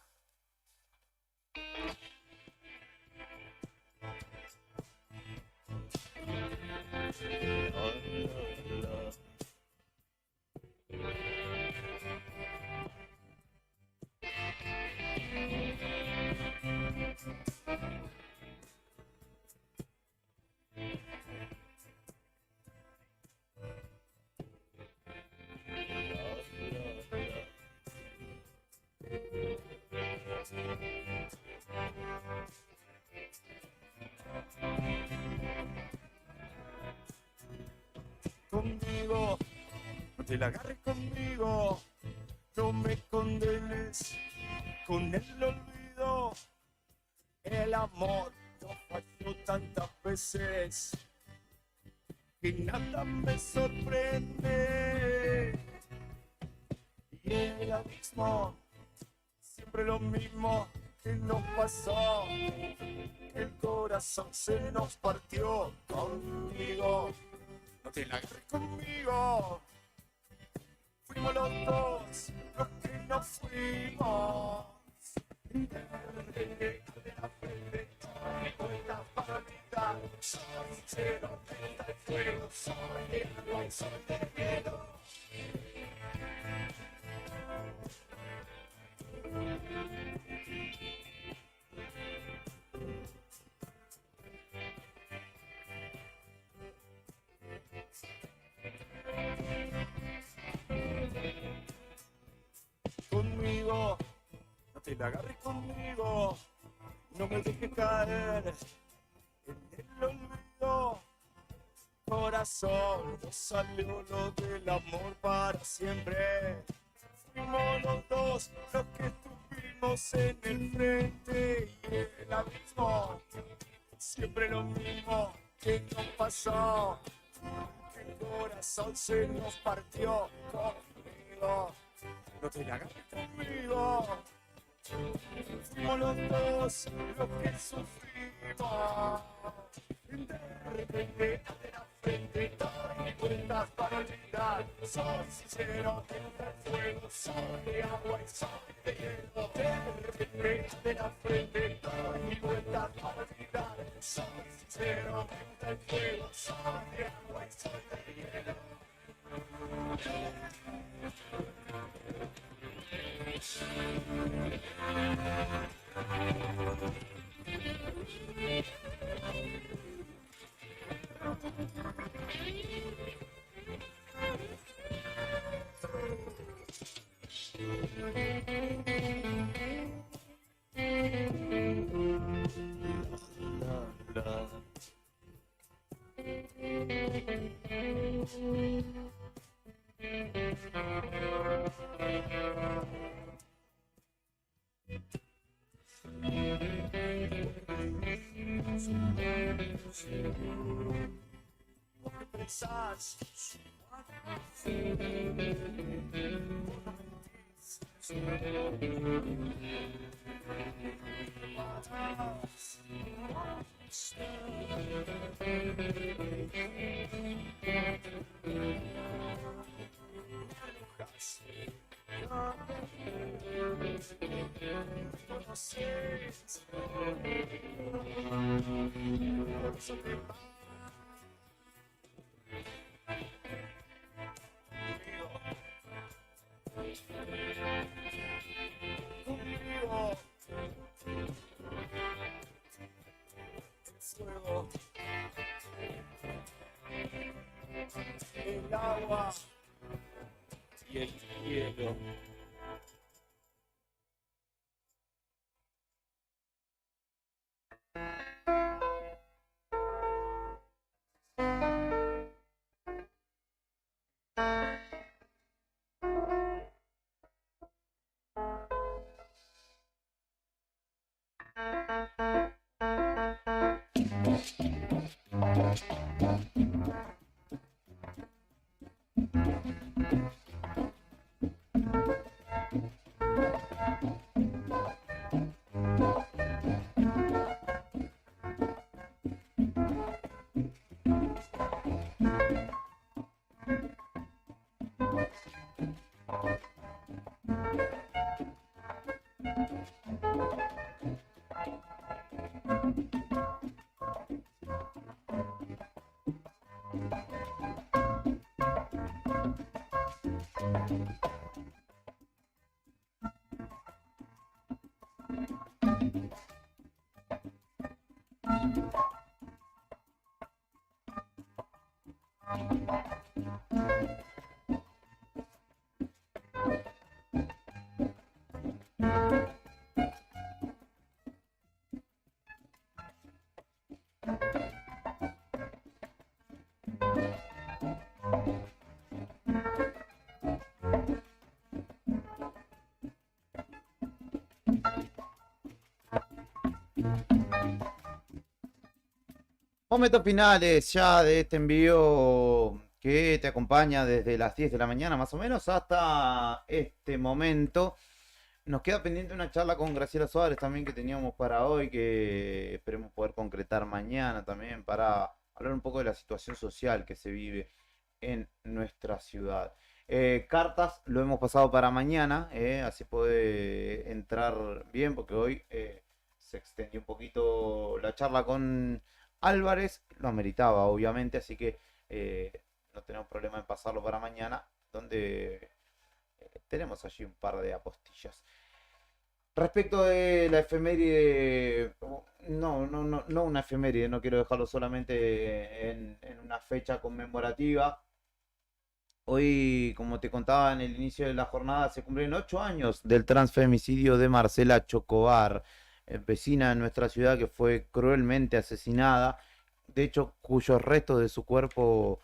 S3: Conmigo, no te la agarres conmigo, no me condenes con el olvido. El amor no falló tantas veces que nada me sorprende. Y el abismo, siempre lo mismo que nos pasó. El corazón se nos partió conmigo. No te la agarres conmigo. Fuimos los dos los que nos fuimos. De la frente, no cuenta para olvidar. Soy sincero, prenda el fuego. Soy de agua y soy de hielo. Conmigo, no te la agarres conmigo, no me dejes caer en el olvido. Corazón, no salió lo del amor para siempre. Fuimos los dos los que estuvimos en el frente y el abismo. Siempre lo mismo que nos pasó. Que el corazón se nos partió conmigo. No te la agarres conmigo. Fuimos los dos los que sufrimos. De repente, de la frente, doy vueltas para olvidar. Soy sincero, entra el fuego. Soy de agua y soy de hielo. De repente, de la frente, doy vueltas para olvidar. Soy sincero, entra el fuego. Soy de agua y soy de hielo. Conmigo. El fuego. El agua. Y el hielo.
S1: Momentos finales ya de este envío que te acompaña desde las 10 de la mañana más o menos hasta este momento. Nos queda pendiente una charla con Graciela Suárez también que teníamos para hoy, que esperemos poder concretar mañana también para hablar un poco de la situación social que se vive en nuestra ciudad. Cartas lo hemos pasado para mañana, así puede entrar bien porque hoy se extendió un poquito la charla con Álvarez, lo ameritaba obviamente, así que no tenemos problema en pasarlo para mañana, donde tenemos allí un par de apostillas. Respecto de la efeméride, no una efeméride, no quiero dejarlo solamente en una fecha conmemorativa. Hoy, como te contaba en el inicio de la jornada, se cumplen 8 años del transfemicidio de Marcela Chocobar, vecina de nuestra ciudad que fue cruelmente asesinada, de hecho cuyos restos de su cuerpo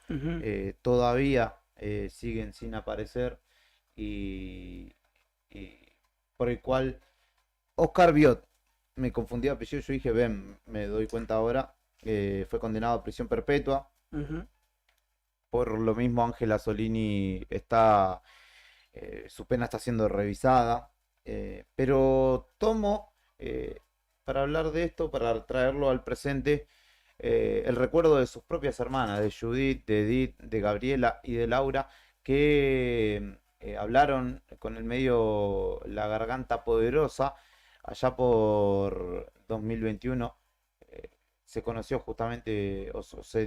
S1: todavía siguen sin aparecer y por el cual Oscar Biot, me confundí de apellido, yo dije Ben, me doy cuenta ahora, fue condenado a prisión perpetua. Por lo mismo Ángela Solini está, su pena está siendo revisada, pero tomo para hablar de esto, para traerlo al presente, el recuerdo de sus propias hermanas, de Judith, de Edith, de Gabriela y de Laura, que hablaron con el medio La Garganta Poderosa allá por 2021. Se conoció justamente, o se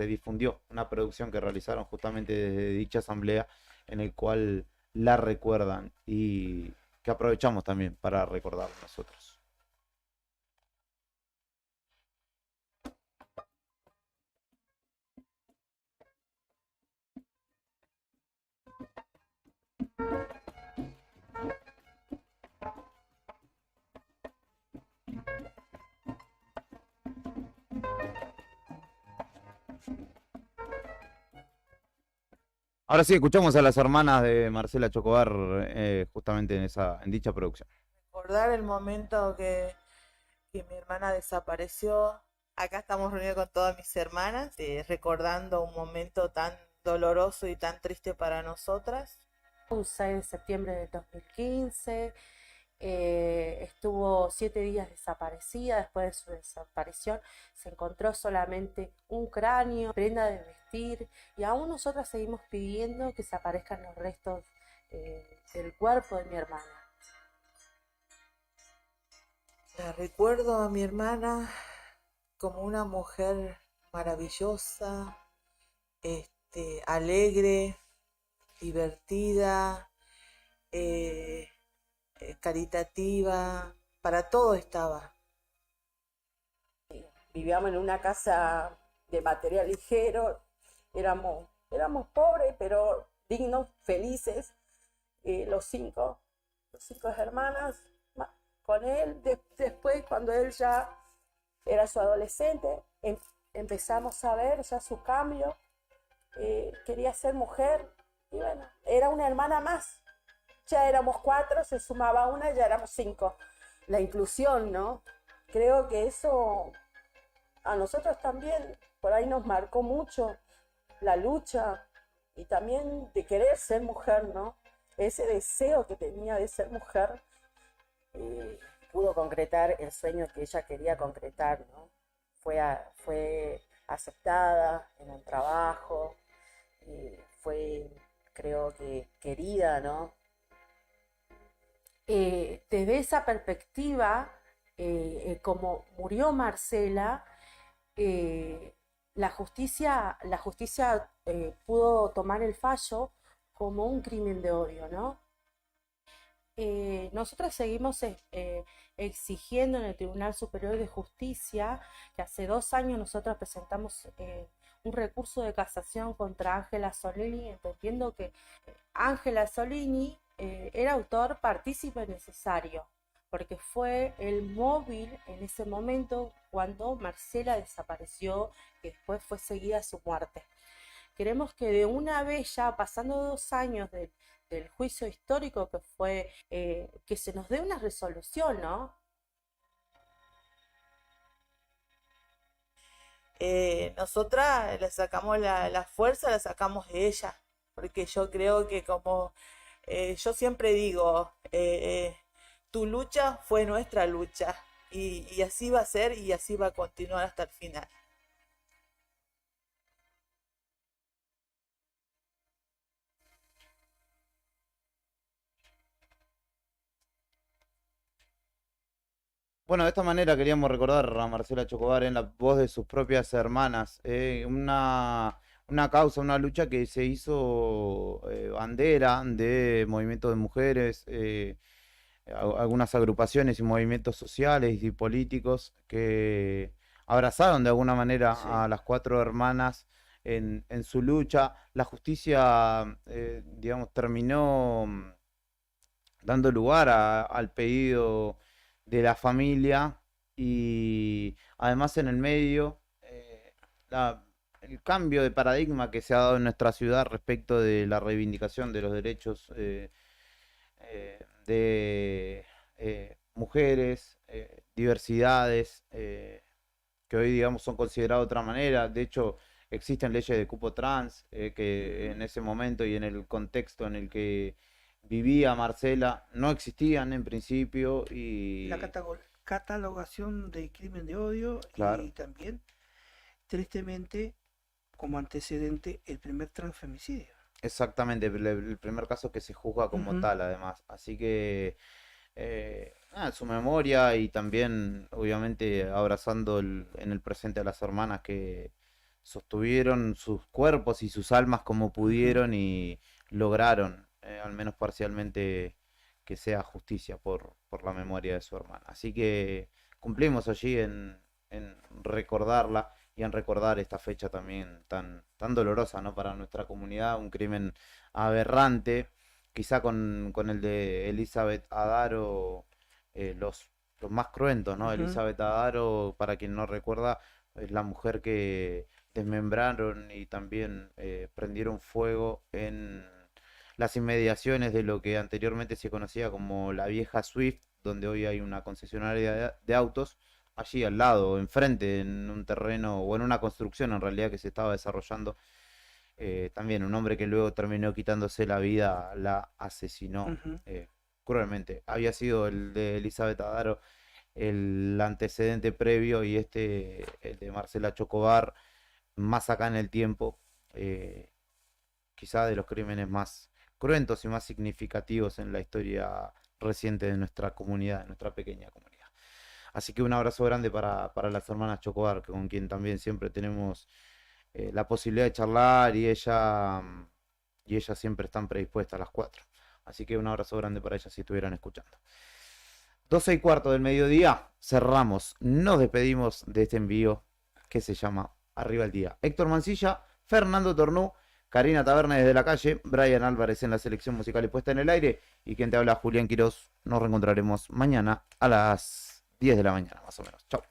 S1: difundió una producción que realizaron justamente desde dicha asamblea, en el cual la recuerdan y que aprovechamos también para recordar nosotros. Ahora sí, escuchamos a las hermanas de Marcela Chocobar justamente en dicha producción.
S14: Recordar el momento que mi hermana desapareció. Acá estamos reunidos con todas mis hermanas, recordando un momento tan doloroso y tan triste para nosotras.
S22: Un 6 de septiembre del 2015, estuvo 7 días desaparecida. Después de su desaparición se encontró solamente un cráneo, prenda de vestir, y aún nosotras seguimos pidiendo que se aparezcan los restos del cuerpo de mi hermana.
S14: La recuerdo a mi hermana como una mujer maravillosa, alegre, divertida, eh, caritativa, para todo estaba.
S13: Vivíamos en una casa de material ligero, éramos pobres, pero dignos, felices, los cinco hermanas, con él. Después, cuando él ya era su adolescente, empezamos a ver ya su cambio, quería ser mujer, y bueno, era una hermana más. Ya éramos 4, se sumaba una, ya éramos 5. La inclusión, ¿no? Creo que eso a nosotros también por ahí nos marcó mucho la lucha y también de querer ser mujer, ¿no? Ese deseo que tenía de ser mujer.
S22: Pudo concretar el sueño que ella quería concretar, ¿no? Fue aceptada en un trabajo, fue, creo que, querida, ¿no? Desde esa perspectiva, como murió Marcela, la justicia pudo tomar el fallo como un crimen de odio, ¿no? Nosotros seguimos exigiendo en el Tribunal Superior de Justicia, que hace 2 años nosotros presentamos un recurso de casación contra Ángela Solini, entendiendo que Ángela Solini era autor partícipe necesario, porque fue el móvil en ese momento cuando Marcela desapareció, que después fue seguida su muerte. Queremos que de una vez, ya pasando 2 años del juicio histórico que fue, que se nos dé una resolución, ¿no?
S14: Nosotras le sacamos la fuerza, la sacamos de ella, porque yo creo que como yo siempre digo, tu lucha fue nuestra lucha, y así va a ser y así va a continuar hasta el final.
S1: Bueno, de esta manera queríamos recordar a Marcela Chocobar en la voz de sus propias hermanas. Una causa, una lucha que se hizo bandera de movimientos de mujeres, algunas agrupaciones y movimientos sociales y políticos que abrazaron de alguna manera a las 4 hermanas en su lucha. La justicia, digamos, terminó dando lugar al pedido de la familia, y además en el medio el cambio de paradigma que se ha dado en nuestra ciudad respecto de la reivindicación de los derechos de mujeres, diversidades, que hoy, digamos, son consideradas de otra manera. De hecho, existen leyes de cupo trans que en ese momento y en el contexto en el que vivía Marcela no existían en principio, y
S2: La catalogación de crimen de odio,
S1: claro,
S2: y también, tristemente, como antecedente, el primer transfemicidio.
S1: exactamente, el primer caso que se juzga como
S2: Ujú.
S1: tal, además. Así que nada, su memoria, y también obviamente abrazando en el presente a las hermanas que sostuvieron sus cuerpos y sus almas como pudieron y lograron, al menos parcialmente, que sea justicia por la memoria de su hermana. Así que cumplimos allí en recordarla y en recordar esta fecha también tan dolorosa, ¿no?, para nuestra comunidad, un crimen aberrante, quizá con el de Elizabeth Adaro, los más cruentos, ¿no?
S2: Ujú.
S1: Elizabeth Adaro, para quien no recuerda, es la mujer que desmembraron y también prendieron fuego en las inmediaciones de lo que anteriormente se conocía como la vieja Swift, donde hoy hay una concesionaria de autos, allí al lado, enfrente, en un terreno o en una construcción en realidad que se estaba desarrollando. También un hombre que luego terminó quitándose la vida, la asesinó
S2: Ujú.
S1: cruelmente. Había sido el de Elizabeth Adaro el antecedente previo, y el de Marcela Chocobar, más acá en el tiempo, quizá de los crímenes más cruentos y más significativos en la historia reciente de nuestra comunidad, de nuestra pequeña comunidad. Así que un abrazo grande para las hermanas Chocobar, con quien también siempre tenemos la posibilidad de charlar, y ellas siempre están predispuestas, las 4, Así que un abrazo grande para ellas si estuvieran escuchando. 12:15 del mediodía, cerramos, nos despedimos de este envío que se llama Arriba el Día. Héctor Mancilla, Fernando Tornú, Karina Taberna desde la calle, Brian Álvarez en la selección musical y puesta en el aire, y quien te habla, Julián Quirós. Nos reencontraremos mañana a las 10 de la mañana, más o menos. Chau.